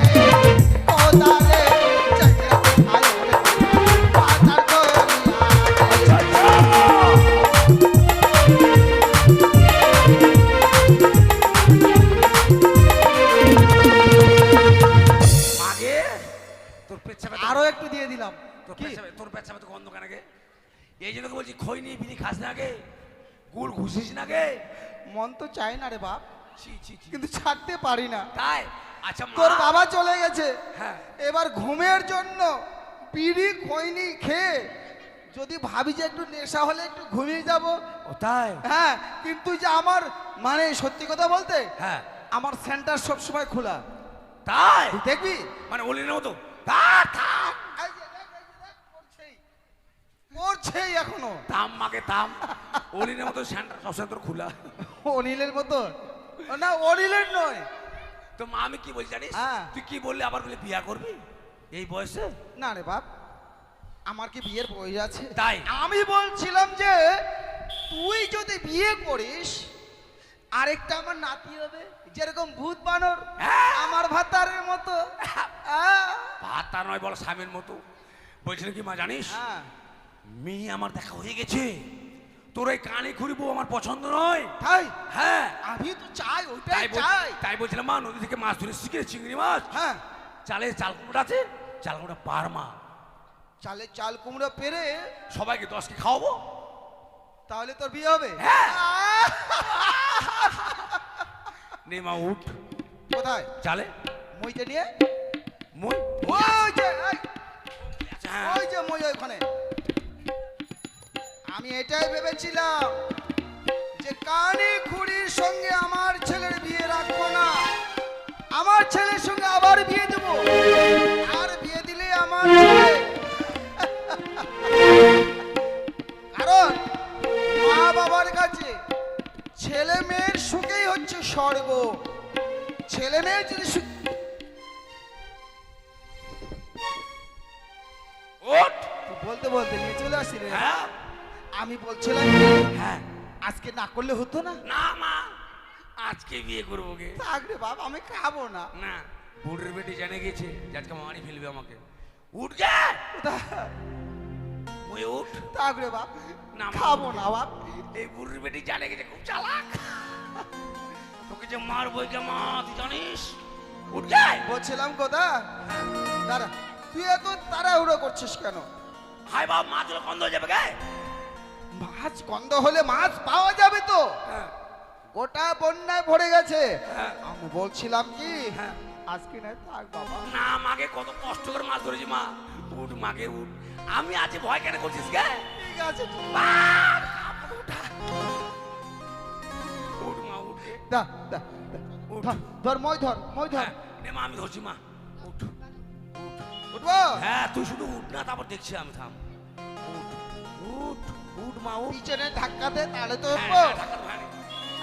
কোদারে চেংড়া দেখায় ওরে ভাতার ধরিয়া মাকে তোর পেচ্ছাপে আরো একটু দিয়ে দিলাম তোর কি পেচ্ছাপে তোর পেচ্ছাপে তো গন্ধ কেন গে? এই জন্য তো বলছি খই নিয়ে বিড়ি খাস না গে, গুড় ঘুষিস না গে। মন তো চাই না রে বাপ ছি ছি ছি। কিন্তু ছাড়তে পারি না তাই আচ্ছা তোর মা বাবা চলে গেছে হ্যাঁ এবার ঘুমের জন্য বিড়ি খৈনি খেয়ে যদি ভাবি যে একটু নেশা হলে একটু ঘুমিয়ে যাব, ও তাই? হ্যাঁ, কিন্তু যে আমার মানে সত্যি কথা বলতে হ্যাঁ আমার সেন্টার সব সময় খোলা। তাই তুই দেখবি মানে অলিনের মতো থাক থাম এই যে দেখ, করছেই করছেই এখনো থাম মাকে থাম। অলিনের মতো সেন্টার সবসময় তোর খোলা। অনিলের মতো না, অনিলের নয়। তো মা আমি কি বলছি জানিস? হ্যাঁ। তুই কি বললি আবার বলে বিয়া করবি এই বয়সে? না রে বাপ, আমার কি বিয়ের বয়স আছে? তাই? আমি বলছিলাম যে তুই যদি বিয়ে করিস আরেকটা আমার নাতি হবে, যেরকম ভূত বানর হ্যাঁ। আমার ভাতারের মতো। ভাত তার নয় বল স্বামীর মতো। বলছিলাম কি মা জানিস, হ্যাঁ মেয়ে আমার দেখা হয়ে গেছে। তোর এই কানে খুঁড়বো আমার পছন্দ নয়। তাই হ্যাঁ আমি তো চাই, ওইটাই চাই। তাই বলছিলাম মা নদী থেকে মাছ ধরে শিখে চিংড়ি মাছ হ্যাঁ, চালে চাল কুমড়া আছে, চাল কুমড়া পার মা চালে চাল কুমড়ো পেরে সবাইকে 10কে খাওয়াবো। তাহলে তোর বিয়ে হবে। হ্যাঁ। আহ! নে মা উঠ কোথায়? চালে মইটা নিয়ে মই ওই যে এই, হ্যাঁ। ওই যে মই ওইখানে। আমি এটাই ভেবেছিলাম যে কানে খুড়ির সঙ্গে আমার ছেলের বিয়ে রাখবো না, আমার ছেলের সঙ্গে আবার বিয়ে দেব। আর বিয়ে দিলে আমার ছেলে কারণ মা বাবার কাছে ছেলে মেয়ের সুখেই হচ্ছে স্বর্গ। ছেলে মেয়ের যদি ওঠ বলতে বলতে নিয়ে চলে আসি রে। হ্যাঁ আমি বলছিলাম কি, হ্যাঁ আজকে না করলে হতো না? না মা আজকে বিয়ে করবো গে। থাক রে বাবা, আমি খাবো না। না বুড়ির বেটি জেনে গেছে যে আজকে মারি ফেলবে আমাকে। উঠ গে ওই উঠ। থাক রে বাপ, না, মা, খাবো না বাপ। এই বুড়ির বেটি জানে গেছে খুব চালাক। তোকে যে মারবো গে মা তুই জানিস। উঠ গে। বলছিলাম কথা, দাঁড়া, তুই এত তাড়াহুড়ো করছিস কেন? হাই বাপ মাছ হলে বন্ধ হয়ে যাবে গে। মাছ গন্ধ হলে মাছ পাওয়া যাবে তো? হ্যাঁ, গোটা বন্যায় ভরে গেছে। হ্যাঁ। আমি বলছিলাম কি, হ্যাঁ। আজকে না থাক বাবা। না মাকে কত কষ্ট করে মাছ ধরেছি মা। উঠ মাকে উঠ। আমি আজ ভয় কেন করছিস গে? ঠিক আছে, বাপ, উঠা। উঠ মা উঠ গে। দা দা দা। উঠ। ধর, ধর মই ধর, মই ধর। হ্যাঁ, নে মা আমি ধরছি মা। উঠ। উঠবো? হ্যাঁ তুই শুধু উঠ না তারপর দেখছি আমি থাম। উঠ উঠ উঠ মা উঠ। পিছনে ধাক্কা দে, তাহলে তো হ্যাঁ, উঠবো। হ্যাঁ, ঢাকা তো হয়নি।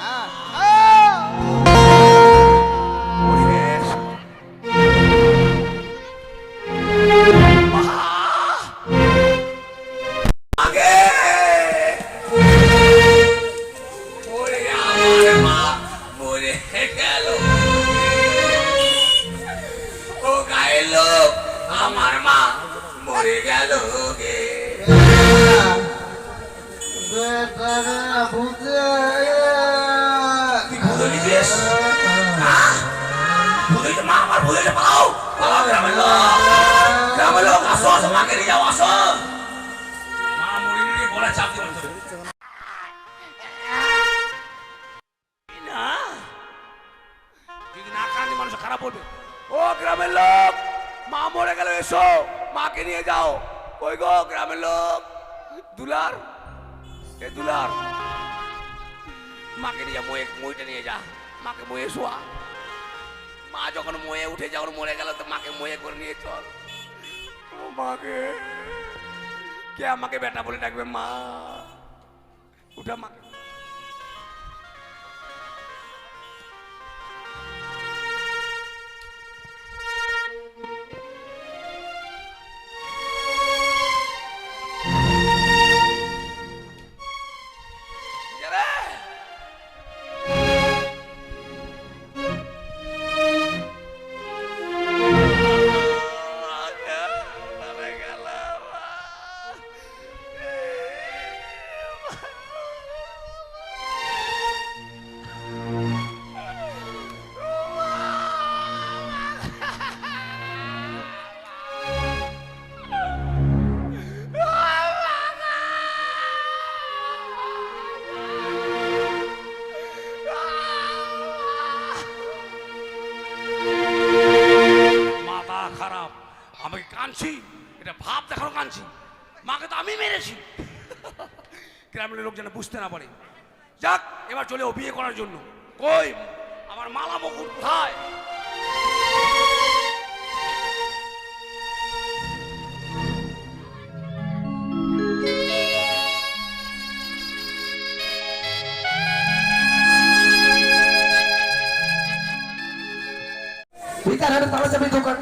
হ্যাঁ। ওরে, আগে! ওরে আমার মা মরে গেল। ও গায়ের লোক, আমার মা মরে গেল গে। তুই ভুলে গেছিস? হ্যাঁ? ভুলে গেছে, মা আমার ভুলে গেছে, পালাও। পালাও গ্রামের লোক। গ্রামের লোক, আসো, আসো, মাকে নিয়ে যাও, আসো। মা মরে গিয়ে গলায় চাপ দিয়ে বলছে, না, যদি না কাঁদি মানুষ খারাপ বলবে। ও গ্রামের লোক, মা মরে গেল, এসো, মাকে নিয়ে যাও। কই গো গ্রামের লোক? দুলার, এ দুলার, মাকে নিয়ে যা, মইটা নিয়ে যা, মাকে ময়ে শোয়া। মা যখন ময়ে উঠে যখন মরে গেল তো মাকে ময়ে করে নিয়ে চল। ও মাকে, কে আমাকে বেটা বলে ডাকবে? মা উঠা মাকে। মাথা খারাপ, আমাকে কাঁদছি এটা ভাব দেখানো কাঁদছি, মাকে তো আমি মেরেছি। গ্রামের লোক যেন বুঝতে না পারে। যাক, এবার চলে ও বিয়ে করার জন্য। কই আমার মালা মুকুট কোথায়? ভিতার হাটে তালা চাবি দোকান,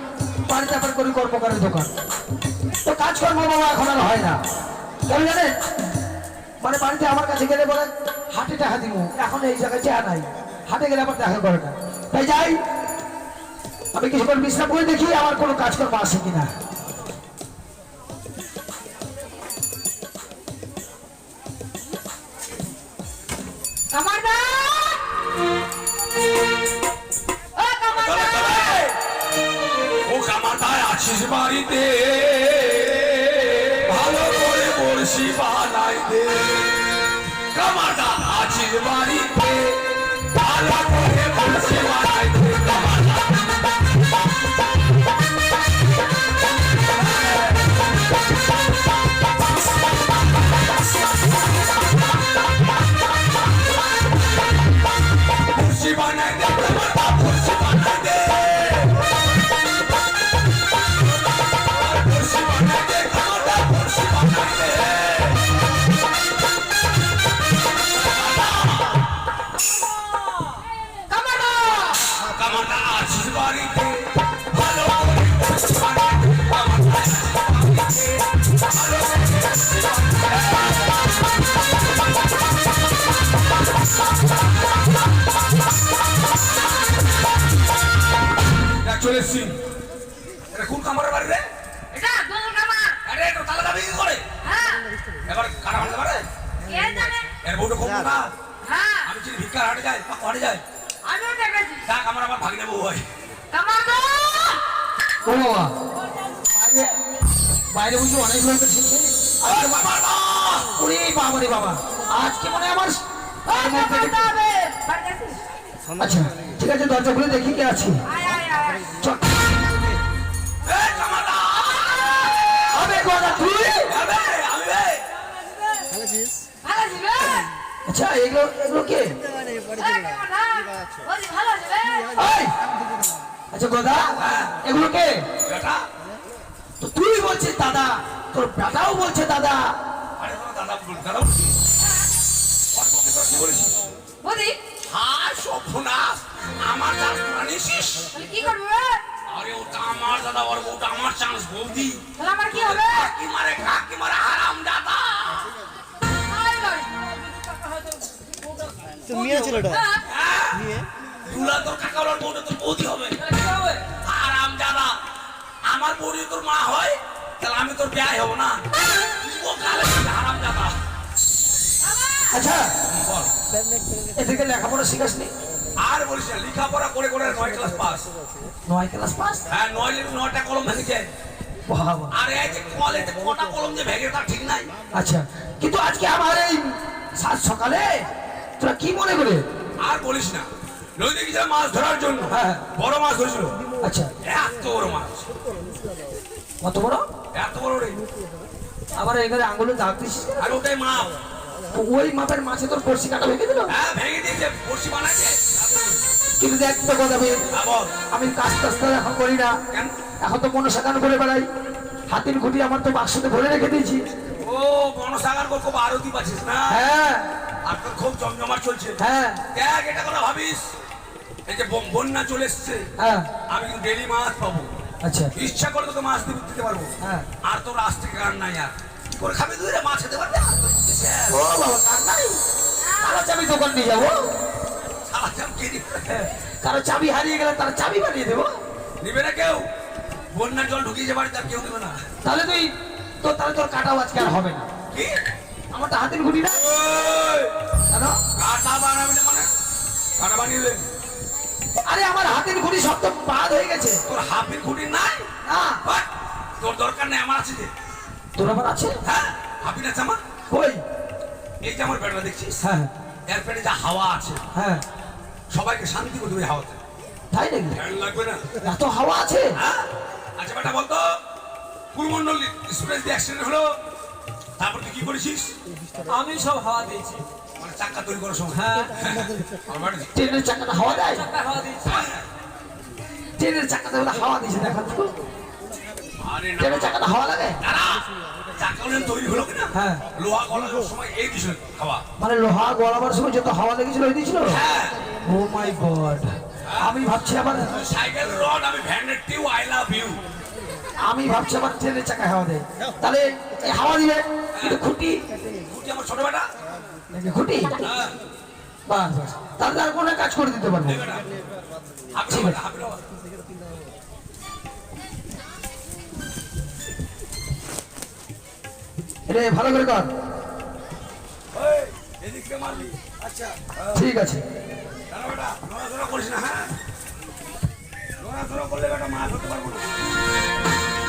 বাড়িতে আবার করি কর্মকারের দোকান। তো কাজকর্ম বাবা এখন আর হয় না, কেন জানেন? মানে বাড়িতে আমার কাছে গেলে বলে হাটে টাকা দিব, এখন এই জায়গায় চেয়া নাই, হাটে গেলে আবার দেখা করে না। তাই যাই, আমি কিছুক্ষণ বিশ্রাম করে দেখি আমার কোনো কাজকর্ম আছে কিনা। কামারদা! ও কামারদা! ও কামাতায় আছিস বাড়িতে? ভালো করে বড়শি বানাই দে। কামাতা আছিস বাড়িতে? ভালো করে বড়শি বানাই দে। বড়শি বানাই দে, কামাতা বড়শি বানাই দে। বড়শি বানাই দে, কামাতা বড়শি বানাই দে। কামাতা আছিস বাড়িতে? ভালো করে বড়শি বানাই দে। কামাতা আছিস বাড়িতে? ভালো করে বড়শি বানাই দে। চলে এসছি। এটা কোন কামারের বাড়ি রে? এটা দুল কামার। আরে তো তালা দাবি কি করে? হ্যাঁ, এবার কারা মারতে পারে? কে জানে? এর বউটা খুব মোটা। হ্যাঁ, আমি চিনি ভিক্ষার হাটে যাই, পাকা হাটে যাই। আমিও দেখেছি। দেখ আমার ভাগিনা বউ হয়। কামারদা! ও বাবা, বাইরে বাইরে বুঝি অনেক লোক এসেছে। ওরে বাবা না! ওরে বাবা রে বাবা, আজকে মনে হয় আমার ও কামারদা হবে। বাড়ি আছিস? আচ্ছা ঠিক আছে, দরজা খুলে দেখি কে আছে। আয় আয় আয়। চল। এই কামাতা! আবে গোদা তুই? আবে আমি রে। ভালো আছিস রে? আচ্ছা এগুলো এগুলো কে? কামারদা! বলি ভালো আছিস রে? এই! আচ্ছা গোদা, এগুলো কে? বেটা, তো তুই বলছিস দাদা, তোর বেটাও বলছে দাদা। আরে তোর দাদা বল, দাদা বল। ওর বউকে তোর কি বলেছিস? বলি, হায় সর্বনাশ! আমার চান্স তোরা নিছিস? বলি কি করবি রে? আরে ওটা আমার দাদা, ওর বউটা আমার চান্স বৌদি। তাহলে আমার কি হবে? কাকি মারে হারাম দাদা। আয় বাড়ি। তুমি আছে এটা হ্যাঁ, তুলা তোর কাকা ওর বউটা তোর বৌদি হবে। তাহলে কি হবে? হারাম দাদা, আমার বৌদি তোর মা হয়, তাহলে আমি তোর বিয়ে হব না। ও কালে হারাম দাদা। আচ্ছা বল। এদেরকে লেখাপড়া শিখাসনি? আর বলিস না, লেখাপড়া করে করে 9 ক্লাস পাস। 9 class pass? হ্যাঁ, 9টা কলম ভেঙেছে। বাবা, আর এই যে কলেজে কটা কলম যে ভেঙে তার ঠিক নাই। আচ্ছা কিন্তু আজকে আমার এই সাত সকালে তোরা কি মনে করে? আর বলিস না, নদীতে গিয়েছিলাম মাছ ধরার জন্য। হ্যাঁ। বড় মাছ ধরেছিল, আচ্ছা এত বড় মাছ, কত বড়? এত বড় রে। আবার এখানে আঙুলে দাগ দিছিস কেন? আর ওটাই মাপ। ওই মাপের মাছে তোর কষি কাটা ভেঙে দিল? হ্যাঁ, ভেঙে দিয়েছে, বড়শি বানাইছে। কিন্তু দেখ তো কথা বের, হ্যাঁ, বল। আমি কাজ টাজ তো এখন করি না, কেন? এখন তো কোনো সাকান করে বেড়াই। হাতির খুঁটি আমার তো বাক্সতে ভরে রেখে দিয়েছি। ও বনসাগর কর খুব আরতি পাচ্ছিস না? হ্যাঁ আর তোর খুব জমজমাট চলছে। হ্যাঁ দেখ, এটা কথা ভাবিস, এই যে বন্যা চলে এসছে, হ্যাঁ আমি কিন্তু ডেলি মাছ পাবো। আচ্ছা ইচ্ছা করে তোকে মাছ দিতে পারবো। হ্যাঁ। আর তোর আজ থেকে গান নাই। আর কি করে খাবি তুই রে? মাছ খেতে পারবি না? ও বাবা, কার নাই? কারো চাবি দোকান নিয়ে যাবো, সারা চাপ কে দিবে? কারো চাবি হারিয়ে গেলে তার চাবি বানিয়ে দেবো। নিবে না কেউ। বন্যা জল ঢুকিয়েছে বাড়িতে, আর কেউ নেবে না। তাহলে তুই তো তাহলে তোর কাটাও আজকে আর হবে না। কি? আমারটা হাতের ঘুটি না ওই, কেন? কাটা বানাবি না মানে? কাটা বানিয়ে দে। আরে আমার হাতের ঘুটি সব তো বাদ হয়ে গেছে। তোর হাফির খুঁটি নাই? না বাট, তোর দরকার নেই, আমার আছে যে। তোর আবার আছে? হ্যাঁ, হাফিন আছে আমার। কই? এই যে আমার পেটটা দেখছিস, হ্যাঁ এর পেটে যা হাওয়া আছে, হ্যাঁ সবাইকে শান্তি করে দেবে হাওয়াতে। তাই নাকি? ফ্যান লাগবে না? এত হাওয়া আছে? হ্যাঁ? আচ্ছা বেটা বলতো, কুমন্ডল এক্সপ্রেস দিয়ে অ্যাক্সিডেন্ট হলো, তারপর তুই কি করেছিস? আমি সব হাওয়া দিয়েছি। মানে চাক্কা তৈরি করার সময়। হ্যাঁ, আমার ট্রেনের চাকাটা হাওয়া দেয়? চাকা হাওয়া দিয়েছি। ট্রেনের চাকাতে বলে হাওয়া দিয়েছে, দেখা তো। আরে না, ট্রেনের চাকাটা হাওয়া লাগে? দাঁড়া, চাক্কা ওখানে তৈরি হলো কিনা, হ্যাঁ। লোহা গলানোর সময় এই দিছিল খাওয়া। মানে লোহা গলাবার সময় যত হাওয়া লেগেছিল ওই দিয়েছিল? হ্যাঁ। ও মাই গড, আমি ভাবছি আবার সাইকেল রড, আমি ভ্যানের টিউ, আই লাভ ইউ। ট্রেনের চাকা হাওয়া দেয়। তাহলে এই হাওয়া দিলে কিন্তু খুঁটি, খুঁটি আমার ছোট বেটা। নাকি খুঁটি? হ্যাঁ, বাস বাস, তাহলে আর কোনো কাজ করে দিতে পারবো। এই বেটা, হাঁপিলো বেটা, হাঁপিলো। রে ভালো করে কর। ওই, এদিকে মারবি। আচ্ছা, ঠিক আছে। দাঁড়া বেটা, নড়াচড়া করিস না, হ্যাঁ? নড়াচড়া করলে বেটা মাছ হতে পারবো না।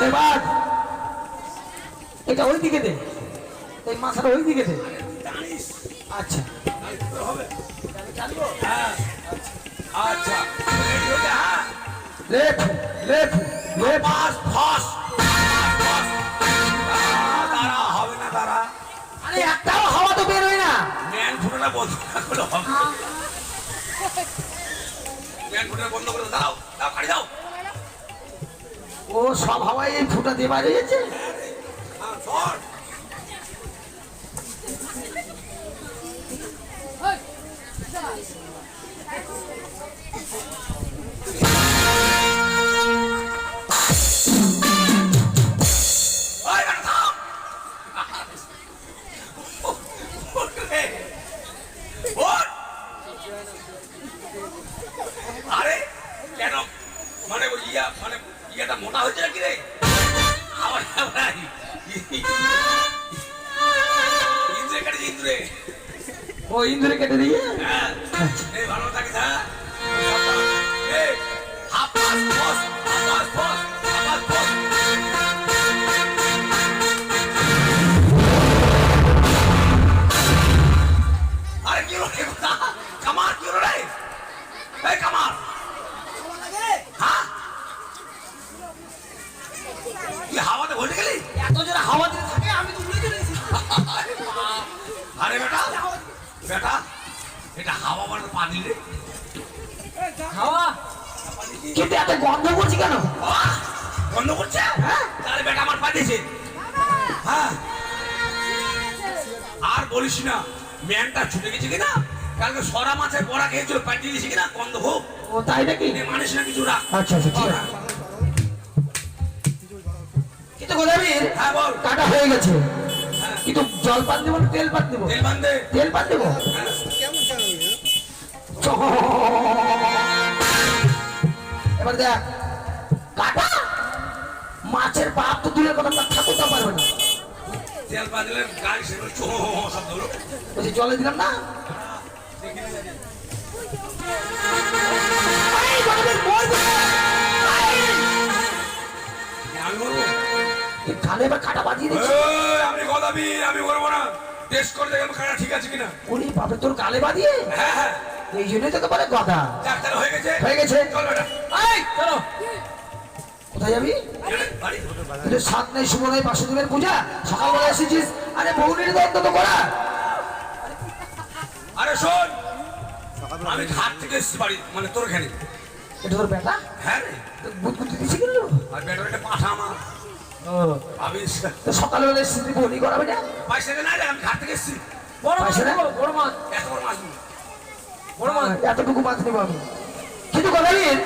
এবার এটা ওই দিকে দে, এই মাথাটা ওই দিকে দে। জানিস, আচ্ছা জানিস তো হবে। হ্যাঁ, আচ্ছা, রেডি হয়ে যা, হ্যাঁ? Left left left. ফাস, ফাস, ফাস। দাঁড়া, হবে না, দাঁড়া। আরে একটাও হাওয়া তো বের হয় না। ম্যান ফুটোটা বন্ধ না করলে হবে না। ম্যান ফুটোটা বন্ধ করে দাও, দাও, কাটি দাও। ও সব হাওয়ায় এই ফুটা দিয়ে বাইরে গেছে। হ্যাঁ, ধর। ওই বেটা, থাম। ওঠ রে, ওঠ। আরে কেন, মানে ওই মানে ইয়াটা মোটা হয়েছে নাকি রে? আবার ইন্দ্রে কাটে, ইন্দ্রে। ও ইন্দুরে কেটে দিয়ে। হ্যাঁ, এই ভালো থাকিস, হ্যাঁ? এই, হাফ পাস, বস, হাফ পাস, বস, হাফ পাস, বস। আরে কি হলো রে? কামার কি হলো রে? এই কামার, হ্যাঁ? তুই হাওয়াতে ভরে গেলি? এত জোরে হাওয়া দিতে থাকে আমি তো উড়ে চলে এসেছি। আরে বেটা, বেটা, এটা হাওয়া মানে পানি রে। হাওয়া কিন্তু এত গন্ধ করছি কেন? আহ! বন্ধ করছে? তাহলে বেটা আমার পাঠিয়েছে। হ্যাঁ, আর বলিস না, ম্যানটা ছুটে গেছে কিনা, কালকে সরা মাছের বড়া খেয়েছিল, পাঠিয়ে দিয়েছে কিনা, গন্ধ হোক। ও তাই নাকি? মানিস না কিছু রাখ। আচ্ছা আচ্ছা ঠিক আছে। কিন্তু গোলামীর হ্যাঁ বল। কাটা হয়ে গেছে, কিন্তু জল পান দেবো না তেল পান দেবো? তেল বান্ধে। তেল পান দেবো। এবার দেখ, কাটা মাছের বাপ তো দূরের কথা, তার ঠাকুরটা পারবে না। তেল বাঁধলে গাড়ি সেগুলো শব্দ হলো। বলছি জলে দিলাম না। এই গোলামীর মরবে। আমি বলবো, এই কানে এবার কাটা বাজিয়ে দিচ্ছি। এই, আমি গলাবি, আমি বলবো না। টেস্ট করে দেখে কাটা ঠিক আছে কিনা। ওরে বাপরে, তোর গালে বাজিয়ে? হ্যাঁ হ্যাঁ, এই জন্যই তোকে বলে গদা। ডাক্তার হয়ে গেছে। হয়ে গেছে। চল বেটা, এই চলো, কোথায় যাবি? বাড়ি। কিন্তু সাত নেই, শুভ নেই, বাসুদেবের পূজা, সকালবেলা এসেছিস। আরে বউনির দন্ত তো করা। আরে শোন, আমি ঘাট থেকে এসেছি বাড়ি, মানে তোর এখানে। এটা তোর বেটা? হ্যাঁ রে, বুধ বুদ্ধি দিছি কিন্তু। আর বেটার একটা পাঠা আমার। আমি তো সকালবেলা এসেছিস, তুই বউনি করাবে না? পয়সা দে না রে, আমি ঘাট থেকে এসেছি। বড় মাছ পাইছে না? দেবো, বড় মাছ, এত বড় মাছ নিবো। বড় মাছ। এতটুকু মাছ নেবো আমি। কিন্তু গোলামীর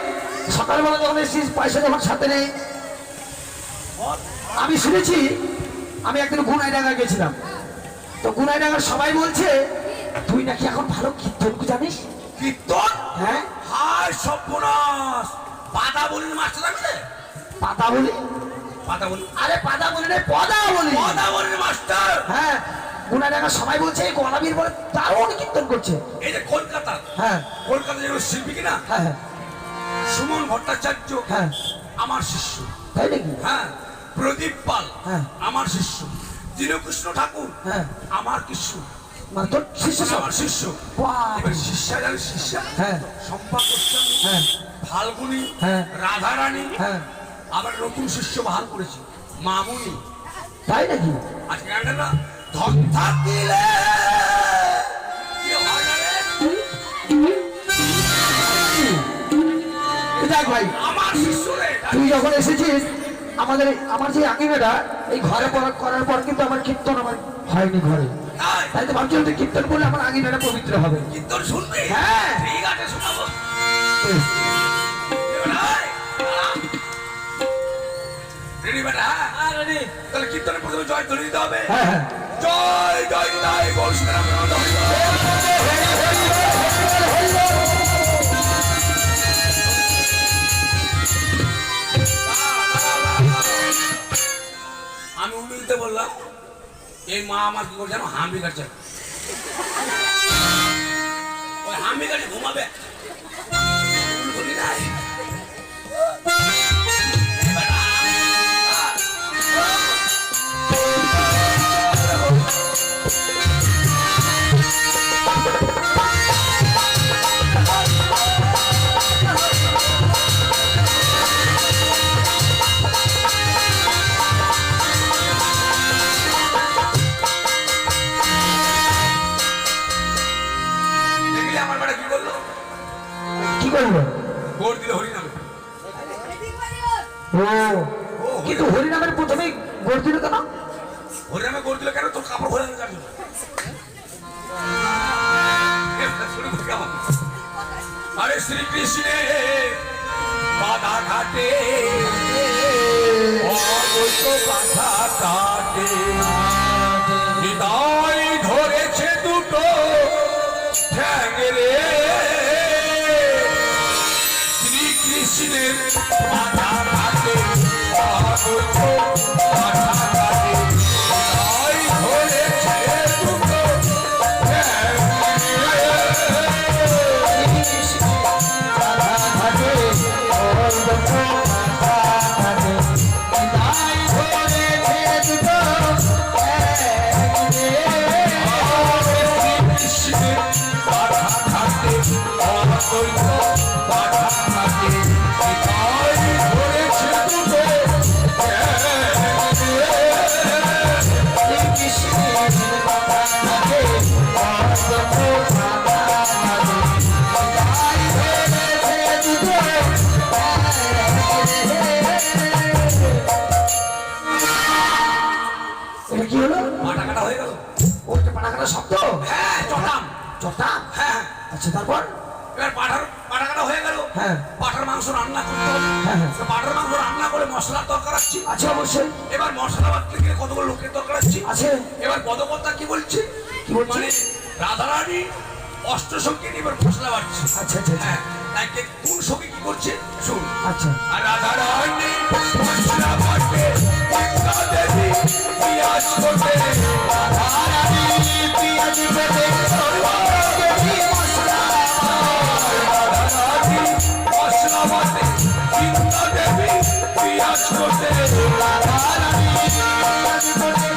সকালবেলা যখন এসেছিস, পয়সা যখন সাথে নেই। আমি শুনেছি, আমি একদিন গুনাইডাঙ্গা গেছিলাম, তো গুনাইডাঙ্গার সবাই বলছে তুই নাকি এখন ভালো কীর্তন জানিস। কীর্তন? হ্যাঁ, হায় সর্বনাশ, পাতা বলির মাস্টার আমি রে। পাতা বলি? পাতা বলি? আরে পাতা বলি রে, পদা বলি। পাতা বলির মাস্টার। হ্যাঁ, গুনাইডাঙ্গা সবাই বলছে এই গোলামীর বলে দারুণ কীর্তন করছে। এই যে কলকাতা, হ্যাঁ কলকাতা যেগুলো শিল্পী কিনা, হ্যাঁ হ্যাঁ সুমন ভট্টাচার্য হ্যাঁ। আমার শিষ্য। তাই নাকি? হ্যাঁ, প্রদীপ পাল হ্যাঁ। আমার শিষ্য। দীনকৃষ্ণ ঠাকুর হ্যাঁ। আমার শিষ্য। মানে তোর শিষ্য সব? আমার শিষ্য। বাহ! এবার শিষ্যা জানি শিষ্যা, হ্যাঁ সম্পা গোস্বামী, হ্যাঁ ফাল্গুনি, হ্যাঁ। রাধারানী, হ্যাঁ। আবার নতুন শিষ্য বহাল করেছি। মামুনি তাই নাকি? আজকে গানটা না ধন থাকিলে কি হয় না রে? দেখ ভাই, আমার শিষ্য রে। তুই যখন এসেছিস আমার যে আঙিনাটা এই ঘরে করার পর কিন্তু আমার কীর্তন আমার হয়নি ঘরে। তাই তাই তো ভাবছিলাম তুই কীর্তন করলে আমার আঙিনাটা পবিত্র হবে। কীর্তন শুনবি? হ্যাঁ। ঠিক আছে, শোনাবো। বেশ। রেডি বেটা? হ্যাঁ রেডি। তাহলে কীর্তনের প্রথমে জয় ধ্বনি দিতে হবে। হ্যাঁ হ্যাঁ। জয় জয় জয় বৈষ্ণব আমি উল্লুতে বললাম, এই মা আমার কি করছে জানো? হামি কাটছে। ওই হামি কাটে ঘুমাবে। উল্লুলি নাই। দেখলি আমার বেটা কি করলো? কি করবো? গোর দিলে হরি নামে। ও, কিন্তু হরিনামের প্রথমেই গোড় দিল কেন? হরি নামে গোর দিল কেন? তোর কাপড় ঘরে যার জন্য। শুনে বুঝি আমার। আরে শ্রীকৃষ্ণের বাধা ঘাটে অদ্বৈত বাধা কাটে, হৃদয় ধরেছে দুটো ঠ্যাং রে, শ্রীকৃষ্ণের বাধা ঘাটে অদ্বৈত বাধা কাটে, হৃদয় ধরেছে দুটো ঠ্যাং কৃষ্ণের বাধা ঘাটে অদ্বৈত বাধা ঘাটে, হৃদয় ধরেছে দুটো এটা কি হলো? মাথা কাটা হয়ে গেল। ওইটা পাটা কাটা শব্দ? হ্যাঁ, চটাম। চটা? হ্যাঁ, আচ্ছা, তারপর? এবার পাঠা কাটা হয়ে গেল। হ্যাঁ। পাঠার মাংস রান্না করতে হবে। হ্যাঁ, হ্যাঁ। তো পাঠার মাংস রান্না করে মশলার দরকার আছে। আছে অবশ্যই। এবার মশলা বাটতে গিয়ে কতগুলো লোকের দরকার আছে। আছে। এবার পদকর্তা কি বলছে? কি বলছে? মানে রাধারানী অষ্টসঙ্গী এবার মশলা বাটছে। আচ্ছা আচ্ছা আচ্ছা। হ্যাঁ, তাই কোন সঙ্গী কি করছে শুন। আচ্ছা। আর রাধারানী মশলা বাটে, গঙ্গা দেবী পিয়াজ করবে, রাধারানী পিয়াজ করবে, গঙ্গা দেবী মশলা রাধারানী মশলা বাটে, গঙ্গা দেবী পিয়াজ করবে, রাধারানী পিয়াজ করবে,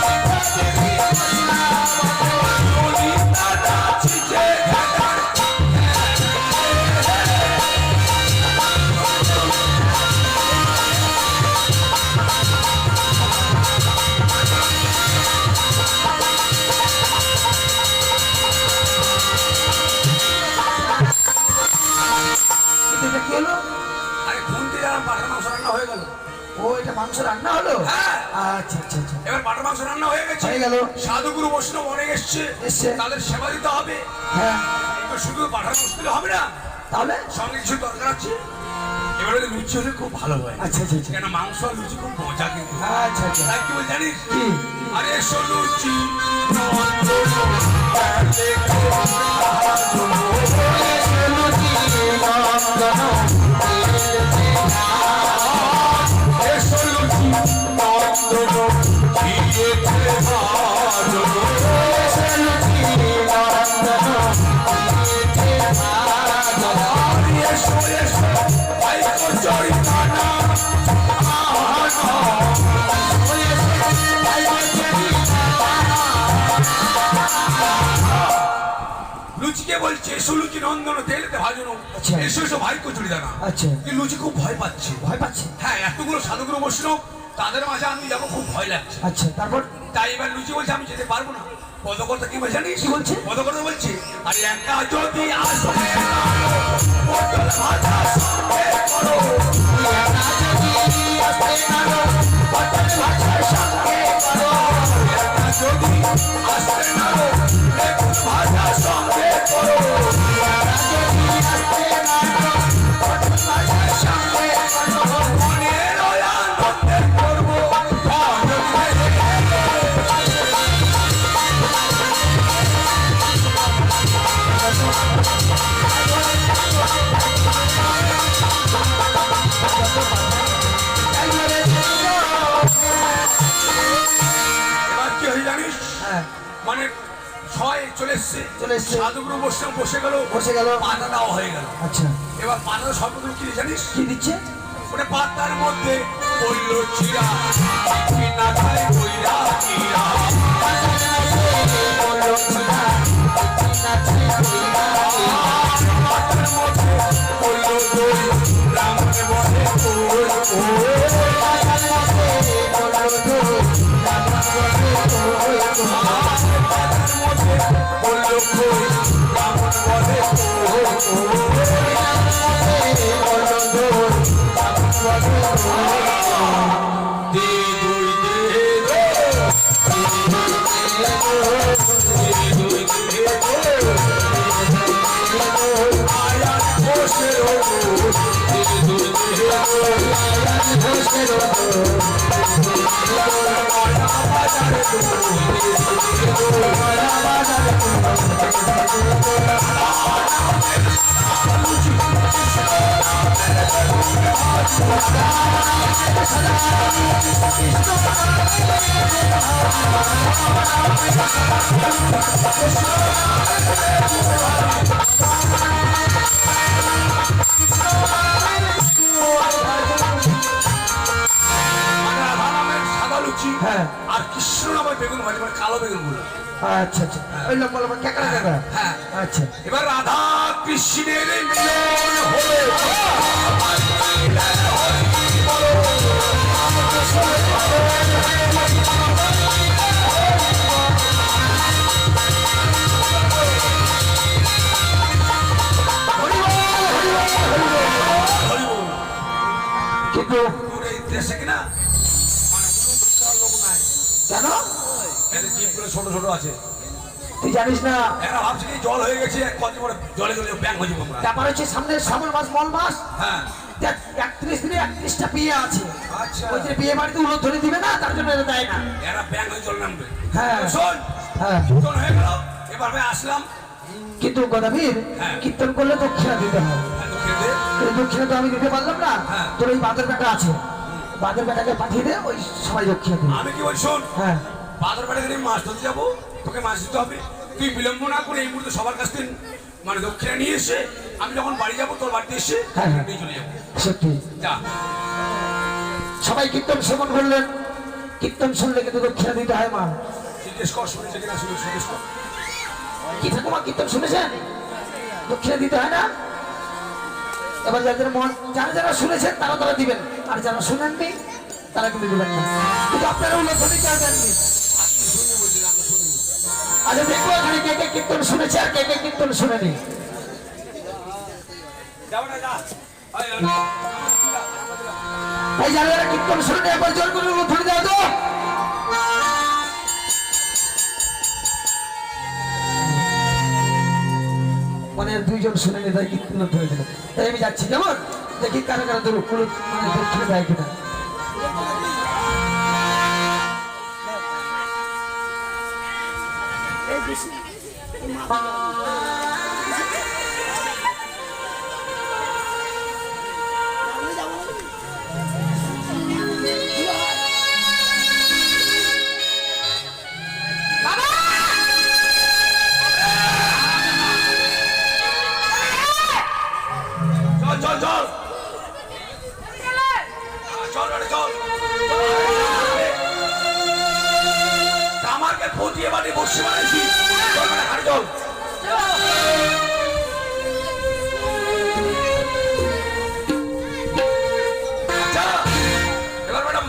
গঙ্গা দেবী মশলা বাটে, ললিতা নাচিছে কিন্তু এটা কি হলো? আরে খুনতে যারা পাঠার মাংস রান্না হয়ে গেল। ও, এটা মাংস রান্না হলো? হ্যাঁ। আচ্ছা আচ্ছা আচ্ছা। এবার পাঠার মাংস রান্না হয়ে গেছে। হয়ে গেল। সাধুগুরু বৈষ্ণব অনেক এসছে, এসছে। তাদের সেবা দিতে হবে। হ্যাঁ। তো শুধু পাঠার মাংস দিলে হবে না, তাহলে? সঙ্গে কিছু দরকার আছে। এবার হলে লুচি হলে খুব ভালো হয়। আচ্ছা আচ্ছা আচ্ছা। কেন মাংস আর লুচি খুব মজা কিন্তু। আচ্ছা আচ্ছা। তাই কি বল জানিস? কি? আরে এসো লুচি নন্দন প্যালে এসো লুচি নন্দন দিয়েছে ভালো, এসো লুচি নন্দন দিয়েছে ভালো, এসো এসো ভাই কচুরি খানা লুচিকে বলছে এসো লুচি নন্দন তেলেতে ভাজনো, আচ্ছা। এসো এসো ভাই কচুরি দানা। আচ্ছা। কিন্তু লুচি খুব ভয় পাচ্ছে। ভয় পাচ্ছে? হ্যাঁ, এতগুলো সাধুগুরু বৈষ্ণব তাদের মাঝে আমি যাবো, খুব ভয় লাগছে। আচ্ছা, তারপর তাই এবার লুচি বলছে আমি যেতে পারবো না। পদকর্তা কি বলছে জানিস? কি বলছে? পদকর্তা বলছে, আরে একা যদি আসে না, পটল ভাজা সঙ্গে করো। একা যদি আসে না, পটল ভাজা সঙ্গে করো। একা যদি আসে না, বেগুন ভাজা সঙ্গে করো। একা যদি আসে না, পটল ভাজা সঙ্গে করো। মনের আনন্দে করবো এবার কি হয়ে জানিস? হ্যাঁ, মানে ছয় চলে এসছে, চলে এসছে। সাধুগুরু বসে গেল, বসে গেল। পাতা দেওয়া হয়ে গেল। আচ্ছা, এবার পাতা সবগুলো কি জানিস? কি দিচ্ছে? ওটা পাতার মধ্যে পড়ল চিরা, কি না খায় কইরা চিরা। পাতার মধ্যে পড়ল দই, ব্রাহ্মণ বলে ওই ওই। পাতার মধ্যে পড়ল দই, ব্রাহ্মণ বলে ওই ওই। পাতার মধ্যে পড়ল দই, ব্রাহ্মণ বলে ওই ওই। পড়ল দই, দে দুই দে দে, আয়ান বসে রাধা নামের সাদা লুচি, হ্যাঁ। আর কৃষ্ণ নামের বেগুন ভাজি, মানে কালো বেগুন গুলো। আচ্ছা আচ্ছা, ওই লম্বা লম্বা ক্যাকড়া ক্যাকড়া। হ্যাঁ। আচ্ছা, এবার রাধা কৃষ্ণের মিলন হলো। কিন্তু তোর এই দেশে কিনা মানে কোনো লোক নাই, কেন এদের জীবগুলো ছোট ছোট আছে। তুই জানিস না? এরা ভাবছে কি জল হয়ে গেছে, কত বড় জলে জলে ব্যাং হয়ে যাবো আমরা। ব্যাপার হচ্ছে সামনে শ্রাবণ মাস, মল মাস। হ্যাঁ, দেখ, 31 দিনে 31টা বিয়ে আছে। আচ্ছা। ওই যে বিয়ে বাড়িতে উলো ধরে দিবে না, তার জন্য এটা দেয় না। এরা ব্যাং হয়ে জল নামবে। হ্যাঁ। শোন, হ্যাঁ, কীর্তন হয়ে গেল, এবার ভাই আসলাম। কিন্তু গদাবীর, হ্যাঁ। কীর্তন করলে দক্ষিণা দিতে হবে। হ্যাঁ, তো খেতে। এই দক্ষিণা তো আমি দিতে পারলাম না। হ্যাঁ। তোর ওই বাদের বেটা আছে, বাদের বেটাকে পাঠিয়ে দে, ওই সবাই দক্ষিণা দিবে। আমি কি বল শোন, হ্যাঁ, বাদর বেড়ে গেলে মাছ ধরতে যাবো, তোকে মাছ দিতে হবে। তুই বিলম্ব না করে এই মুহূর্তে সবার কাছ থেকে মানে দক্ষিণা নিয়ে এসে আমি যখন বাড়ি যাবো তোর বাড়িতে এসে হ্যাঁ, হ্যাঁ। নিয়ে চলে যাবো। সত্যি। যা। সবাই কীর্তন শ্রবণ করলেন, কীর্তন শুনলে কিন্তু দক্ষিণা দিতে হয় মা। জিজ্ঞেস কর, শুনেছে কিনা শুনে জিজ্ঞেস কর। কি ঠাকুমা কীর্তন শুনেছেন? দক্ষিণা দিতে হয় না? এবার যাদের মন, যারা শুনেছেন তারা তারা দিবেন, আর যারা শুনেননি তারা কিন্তু দিবেন না। কিন্তু আপনারা উল্লেখনি কেউ দেননি। আচ্ছা, দেখবো এখানে কে কে কীর্তন শুনেছে আর কে কে কীর্তন শুনেনি। যাও না, যা। এই যারা কীর্তন শুনে একবার জোর করে উল্লেখনি দাও তো। মানে আর দুইজন শুনেনি, তাই কীর্তন ধরে দিল। তাই আমি যাচ্ছি, কেমন দেখি কারা কারা ধরো মানে দক্ষিণে দেয় কিনা। চল চল চল চল রে, চল। কামারকে ফটিয়ে বাড়ি বসে বানাইছি, চল মানে হাঁড়ি চল। আচ্ছা, এবার ম্যাডাম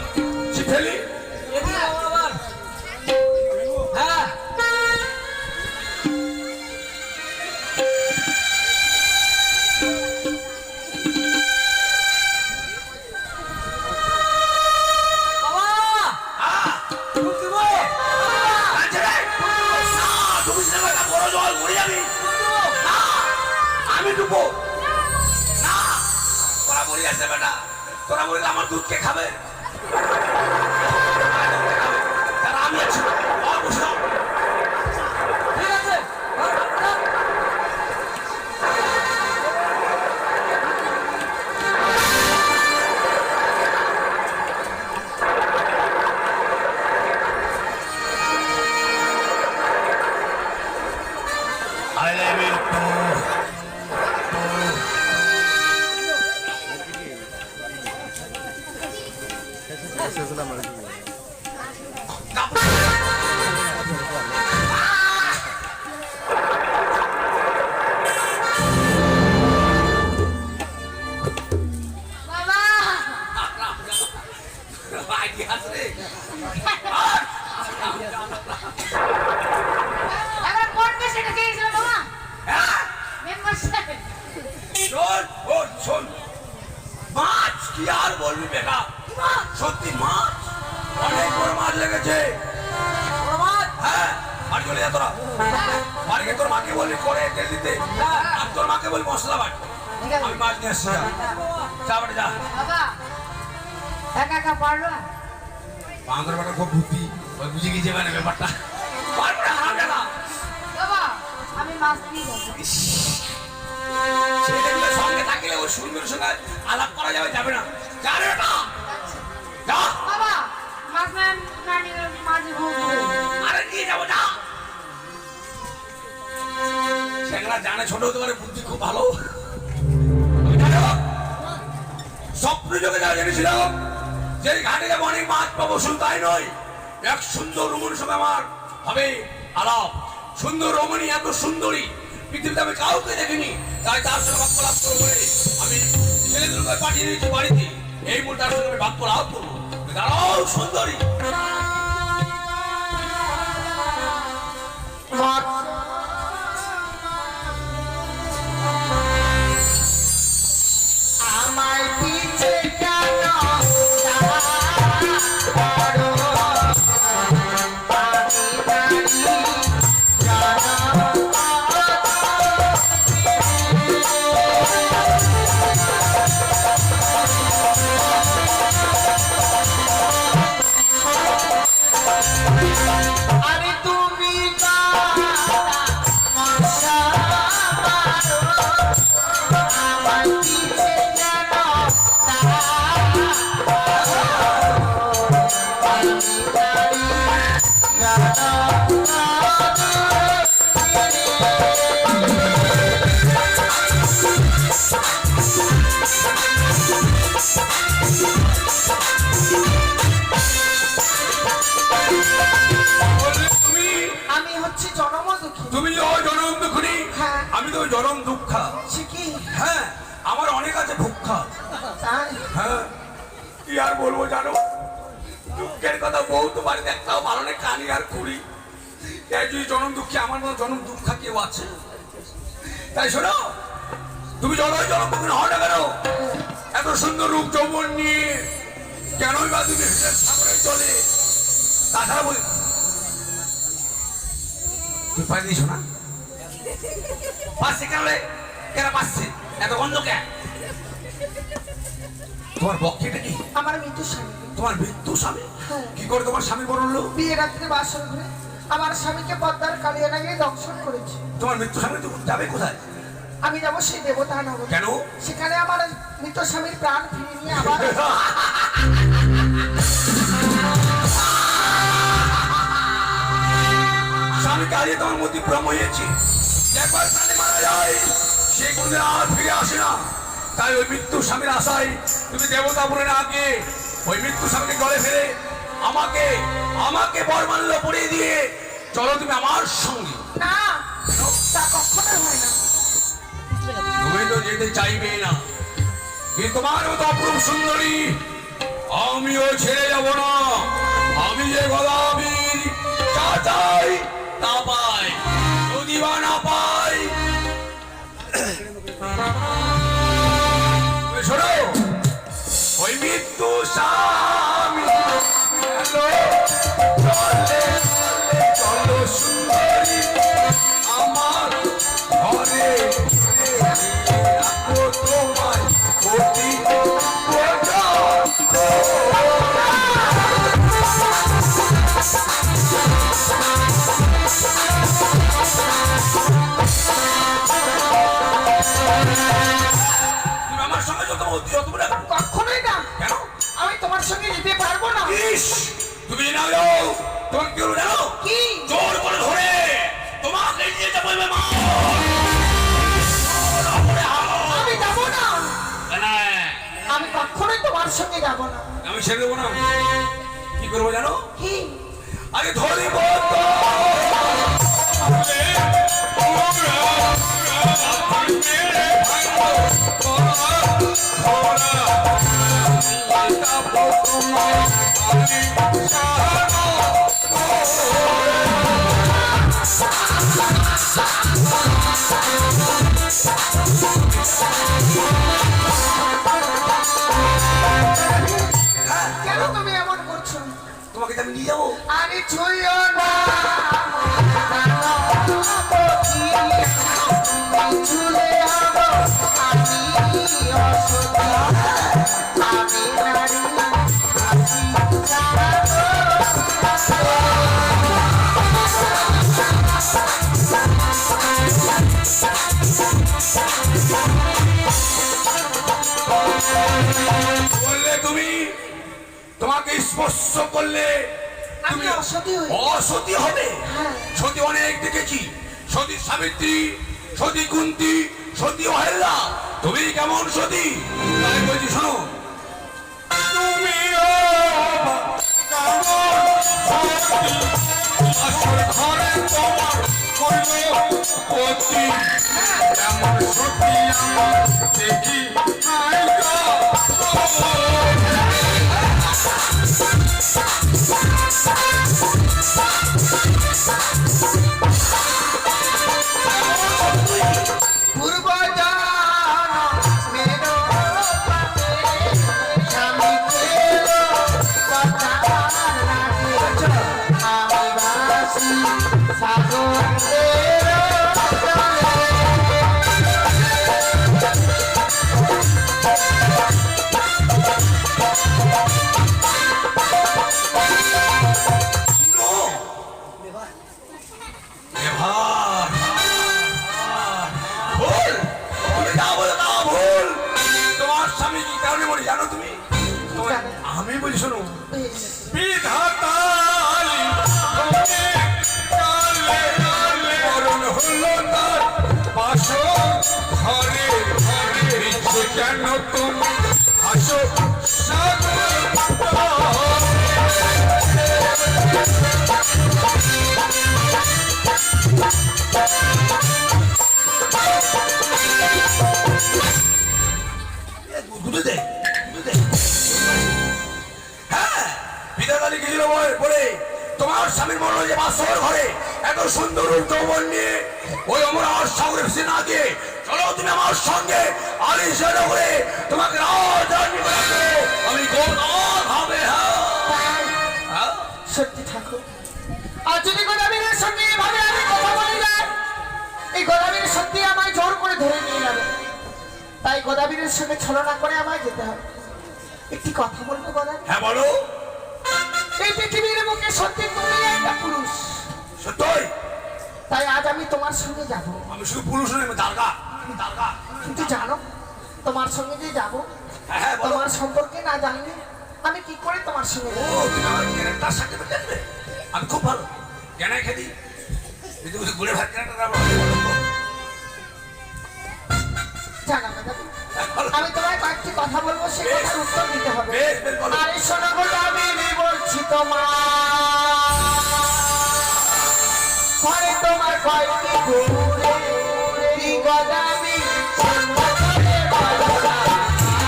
এসে বেটা তোরা বললে আমার দুধ কে খাবে তারা আমি আছি অবশ্যই ঠিক আছে I love you too. বাবা এবার কোন পেশেন্টে গিয়েছিল বাবা মেম্বার সাহেব শোন শোন শোন মাছ কি আর বলবি বেটা সত্যি মাছ অনেক বড় মাছ লেগেছে হ্যাঁ বাড়ি চলে যা তোরা বাড়ি গিয়ে তোর মাকে বলবি করে তেল দিতে আর তোর মাকে বলবি মশলা বাট আমি মাছ নিয়ে আসছি যা বাড়ি যা বাবা একা একা পারলো বাংলার বাটা খুব বুদ্ধি ওই বুঝে গিয়েছে মানে ব্যাপারটা পারবো না হারাম জানা বাবা আমি মাছ নিয়ে যাবো ছেলেগুলোর সঙ্গে থাকলে ওই সুন্দর সঙ্গে আলাপ করা যাবে না জানে না যা বাবা মাছ না নিয়ে মাঝে ভোগ আরে নিয়ে যাবো না সেগুলা জানে ছোট হতে পারে বুদ্ধি খুব ভালো আমি জানো স্বপ্ন যোগে যা জেনেছিলাম যে ঘাটে যাবো অনেক মাছ পাবো শুধু তাই নয় এক সুন্দর রমণীর সঙ্গে আমার হবে আলাপ সুন্দর রমণী এত সুন্দরী পৃথিবীতে আমি কাউকে দেখিনি তাই তার সঙ্গে বাক্য লাভ করবো বলে আমি ছেলেগুলোকে পাঠিয়ে দিয়েছি বাড়িতে এই মুহূর্তে তার সঙ্গে আমি বাক্য লাভ করবো দাঁড়াও সুন্দরী আমার পিছে কেন আরে তুমি আমার পিছে কেন বললে তুমি আমি হচ্ছে জনমদুখী তুমি যে ওই জনম দুঃখী হ্যাঁ। আমি তো ওই জনম দুঃখা সে কি হ্যাঁ আমার অনেক আছে ভুক্ষা তাই হ্যাঁ কি আর বলবো জানো দুঃখের কথা বউ তো বাড়িতে একটাও ভালো নেই কানি আর কুড়ি তাই যদি জনম দুঃখী আমার মতো জনম দুঃখা কেউ আছে তাই শোনো তুমি জনই জনম দুঃখী হও না কেন এত সুন্দর রূপ যৌবন নিয়ে কেনই বা তুমি সাগরে চলে তাছাড়া বলি তুই পাই দিয়েছো না পাচ্ছে কেন রে কেন পাচ্ছে এত গন্ধ কেন তোমার বক্ষেটা কি আমার মৃত্যু স্বামী তোমার মৃত্যু স্বামী হ্যাঁ। কি করে তোমার স্বামী বললো বিয়ে রাত্রে বাসর ঘরে আমার স্বামীকে পদ্মার কালিয়া লাগিয়ে দংশন করেছে তোমার মৃত্যু স্বামী যাবে কোথায় আমি যাবো সেই দেবতা নগর কেন সেখানে আমার মৃত স্বামীর প্রাণ ফিরিয়ে নিয়ে আবার স্বামীকে হারিয়ে তোমার মধ্যে ভ্রম হয়েছে একবার প্রাণে মারা যায় সে কোনদিন আর ফিরে আসে না তাই ওই মৃত্যু স্বামীর আশায় তুমি দেবতা বলে না আগে ওই মৃত্যু স্বামীকে গলে ফেলে আমাকে আমাকে বরমাল্য পরিয়ে দিয়ে চলো তুমি আমার সঙ্গে না তা কখনো হয় না তুমি তো যেতে চাইবে না কিন্তু তোমার মতো অপরূপ সুন্দরী আমিও ছেড়ে যাব না আমি যে গদাবীর যা চাই তা পাই যদি বা না পাই শোনো ওই মৃত্যু স্বামী চলে চলো সুন্দরী আমার ঘরে রাখো তোমায় অতীত তুই তুমি না কখনোই না। কেন? আমি তোমার সঙ্গে যেতে পারবো না। ইস, তুমি না যাও তোমাকে কি করবো জানো? কি? জোর করে ধরে তোমাকে নিয়ে যাবো এবার মা। আমি যাবো না, কেন? আমি কখনোই তোমার সঙ্গে যাবো না। আমি ছেড়ে দেবো না। কি করবো জানো? কি? আরে ধরিব কেন তুমি এমন করছো? তোমাকে তো আমি নিয়ে যাবো। আরে ছুঁয়ো না, চুলে হব আমি অসুখ, আমি নারী বললে তুমি তোমাকে স্পর্শ করলে আমি তুমি অসতী হই। অসতী হবে। হ্যাঁ। সতী অনেক দেখেছি, সতী সাবিত্রী, সতী কুন্তী, সতী অহেল্লা। তুমি কেমন সতী? তাই বলছি শোনো, তুমিও কেমন সতী, আসল ঘরে তোমার হইল পতি। এমন সতী আমার দেখি নাই গো। পূর্ব জন্মের পাপে স্বামী ছিল কথার লাগে, আমি বাসি সাগরের জলে। আমি বলি শোনো, বেশ। বিধাতালি মরণ হলো তার বাসর ঘরে ঘরে। ইচ্ছে কেন তুমি হাসো সাগর দুধে দে, দুধে দে। হ্যাঁ, বিধাতালি গেছিল বলে তোমার স্বামীর মনে হয় যে বাসর ঘরে এত সুন্দর যৌবন নিয়ে ওই অমর সাগরে ভেসে না গিয়ে চলো তুমি আমার সঙ্গে আলিশান করে তোমাকে রাজধানী বানাবো। আমি গোপনাথ হবে। হ্যাঁ, সত্যি ঠাকুর, আর যদি গোদাবীরের সঙ্গে এভাবে আমি কথা বলি না, এই গোদাবীর সত্যি আমায় জোর করে ধরে নিয়ে যাবে। তাই গোদাবীরের সঙ্গে ছলনা করে আমায় যেতে হবে। একটি কথা বলবো গোদাবী? হ্যাঁ বলো। এই পৃথিবীর বুকে সত্যি তুমি একটা পুরুষ, সত্যই তাই আজ আমি তোমার সঙ্গে যাব। আমি শুধু পুরুষ নই, আমি দারগা, আমি দারগা। কিন্তু জানো, তোমার সঙ্গে যে যাব, হ্যাঁ হ্যাঁ বলো। তোমার সম্পর্কে না জানলে আমি কি করে তোমার সঙ্গে ও যাব? তুমি আমার ক্যারেক্টার সার্টিফিকেট দেবে? আমি খুব ভালো জ্ঞানায় খেদি। যদি বুঝি গুড়ে ভাত ক্যারেক্টার জানা গোদাবী, আমি তোমায় কয়েকটি কথা বলবো, সে কথার উত্তর দিতে হবে। বেশ বেশ বলো। আরে শোনো গোদাবী, বলছি তোমার ঘরে তোমার কয়েকটি ঘুরে গোদাবী সন্ধ্যা করে বলবা,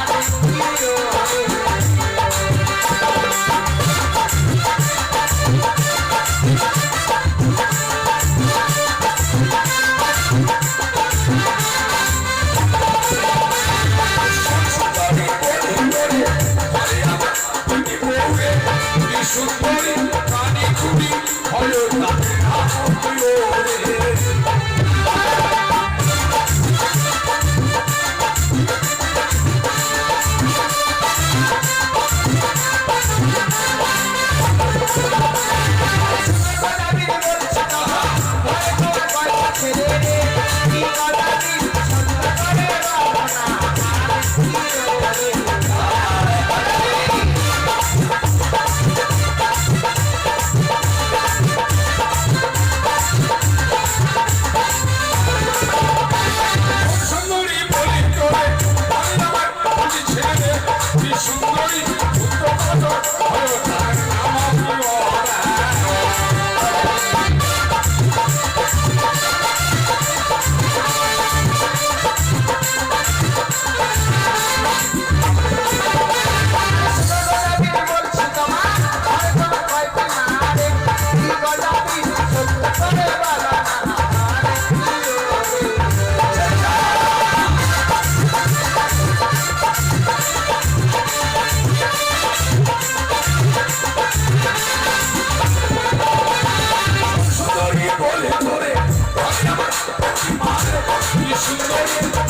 আরে কি রে? সুন্দরী কানে খুবই হলো তাদের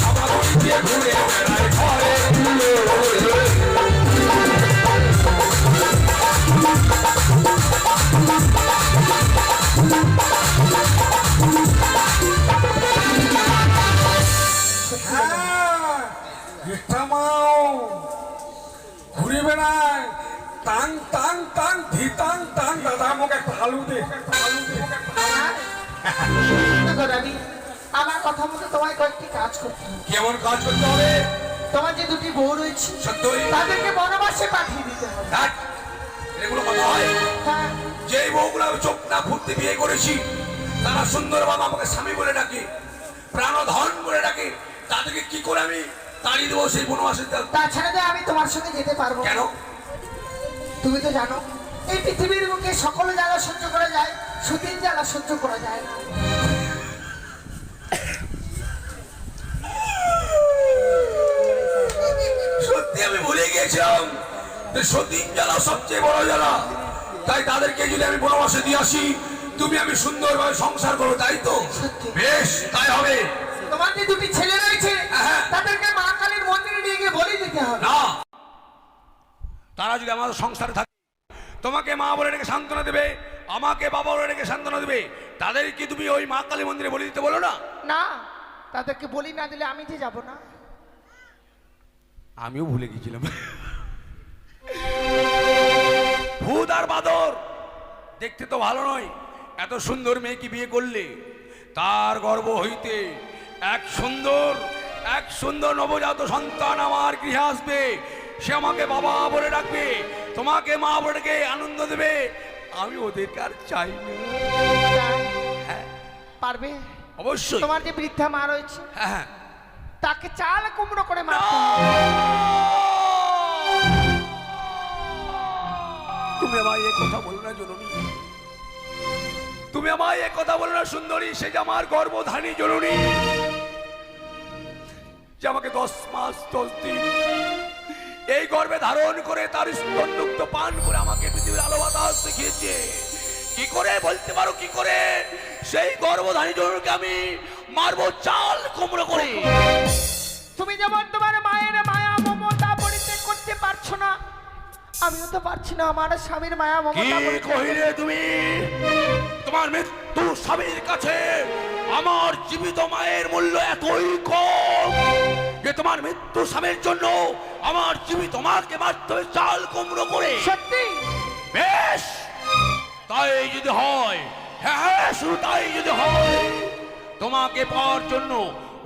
আমার দিয়ে ঘুরে বেড়ায় ঘরে ঘুরে বেড়ায় টাং টাং টাং ধিতাং টাং দাদা আমাকে একটা আলু দে দেখো রানী, আমার কথা মতো তোমায় কয়েকটি কাজ করতে হবে। কেমন কাজ করতে হবে? তোমার যে দুটি বউ রয়েছে সত্যই তাদেরকে বনবাসে পাঠিয়ে দিতে হবে। ধ্যাৎ, এগুলো কথা হয়? হ্যাঁ, যেই বউগুলো আমি চোখ না ফুটতে বিয়ে করেছি তারা সুন্দরভাবে আমাকে স্বামী বলে ডাকে, প্রাণধন বলে ডাকে, তাদেরকে কি করে আমি তাড়িয়ে দেবো সেই বনবাসের দেব? তাছাড়া যে আমি তোমার সঙ্গে যেতে পারবো না। কেন? তুমি তো জানো এই পৃথিবীর বুকে সকল জ্বালা সহ্য করা যায়, সুদিন জ্বালা সহ্য করা যায় না। সত্যি আমি ভুলে গিয়েছিলাম যে সতীন জ্বালা সবচেয়ে বড় জ্বালা। তাই তাদেরকে যদি আমি বনবাসে দিয়ে আসি, তুমি আমি সুন্দরভাবে সংসার করবো, তাই তো? সত্যি। বেশ, তাই হবে। তোমার যে দুটি ছেলে রয়েছে হ্যাঁ। তাদেরকে মা কালীর মন্দিরে নিয়ে গিয়ে বলি দিতে হবে। না, তারা যদি আমাদের সংসারে থাকে, তোমাকে মা বলে রেখে সান্ত্বনা দেবে, আমাকে বাবা বলে রেখে সান্ত্বনা দেবে, তাদের কি তুমি ওই মা কালী মন্দিরে বলে দিতে বলো না? না, তাদেরকে বলি না দিলে আমি যে যাব না। আমিও ভুলে গেছিলাম। ভূত আর বাদর দেখতে তো ভালো নয়। এত সুন্দর মেয়েকে বিয়ে করলে তার গর্ভ হইতে এক সুন্দর নবজাত সন্তান আমার গৃহে আসবে। সে আমাকে বাবা বলে ডাকবে, তোমাকে মা বলে ডেকে আনন্দ দেবে। আমি ওদেরকে আর চাই না। হ্যাঁ, পারবে? অবশ্যই। তোমার যে বৃদ্ধা মা রয়েছে হ্যাঁ হ্যাঁ। তাকে চাল কুমড়ো করে মারতে হবে। তুমি আমায় এ কথা বলো না জননী, তুমি আমায় এ কথা বলো না সুন্দরী। সে যে আমার গর্ভধারী জননী, যে আমাকে 10 মাস 10 দিন এই গর্ভে ধারণ করে তার স্তন্যুক্ত পান করে আমাকে পৃথিবীর আলো বাতাস দেখিয়েছে। কি করে বলতে পারো, কি করে সেই গর্ভধারী জননীকে আমি মারবো চাল কুমড়ো করে? তুমি যেমন তোমার মায়ের মায়া মমতা পরিত্যাগ করতে পারছো না, আমিও তো পারছি না আমার স্বামীর মায়া কি মমতা পরিত্যাগ কহিলে তুমি? তোমার মৃত্যু স্বামীর কাছে আমার জীবিত মায়ের মূল্য এতই কম যে তোমার মৃত্যু স্বামীর জন্য আমার জীবিত মাকে মারতে হবে চাল কুমড়ো করে? সত্যি? বেশ, তাই যদি হয়, হ্যাঁ শুধু তাই যদি হয়, তোমাকে পাওয়ার জন্য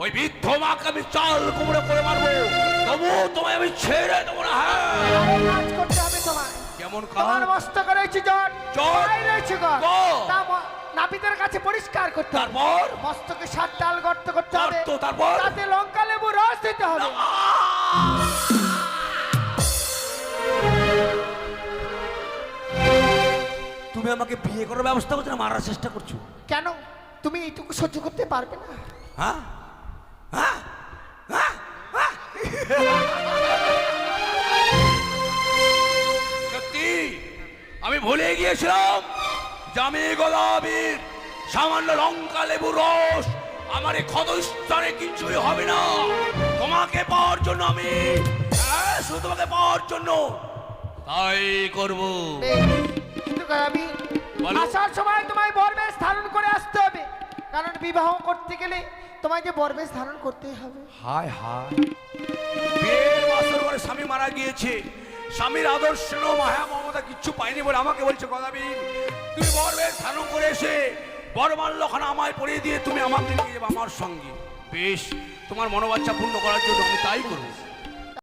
ওই বৃদ্ধ মাকে আমি চাল কুমড়ো করে মারবো, তবু তোমায় আমি ছেড়ে দেবো না। হ্যাঁ, কাজ করতে হবে তোমার। কেমন তোমার কাজ? মস্তকে রয়েছে জট, জট? পায়ে রয়েছে গর্ত। গর্ত। তা নাপিতের কাছে পরিষ্কার করতে হবে। তারপর? মস্তকে 7 ডাল গর্ত করতে হবে। গর্ত, তারপর? তাতে লঙ্কা লেবু রস দিতে হবে। তুমি আমাকে বিয়ে করার ব্যবস্থা করছো না মারার চেষ্টা করছো? কেন? তুমি এইটুকু সহ্য করতে পারবে না? হ্যাঁ হ্যাঁ হ্যাঁ হ্যাঁ। সত্যি আমি ভুলে গিয়েছিলাম যে আমি গোলাপীর সামান্য লঙ্কা লেবু রস আমার এই ক্ষতস্থানে কিছুই হবে না। তোমাকে পাওয়ার জন্য আমি, হ্যাঁ শুধু তোমাকে পাওয়ার জন্য তাই করবো। কিন্তু আমি বলো। আসার সময় তোমায় বরবেশ ধারণ করে আসতে হবে, কারণ বিবাহ করতে গেলে তোমায় যে বরবেশ ধারণ করতেই হবে। হায় হায়, বিয়ের বছর পরে স্বামী মারা গিয়েছে, স্বামীর আদর্শ মায়া মমতা কিচ্ছু পাইনি বলে আমাকে বলছে গদাবীর তুমি বরবেশ ধারণ করে এসে বরমাল্যখানা আমায় পরিয়ে দিয়ে তুমি আমাকে নিয়ে যাবে আমার সঙ্গে। বেশ, তোমার মনোবাচ্ছা পূর্ণ করার জন্য আমি তাই করবো।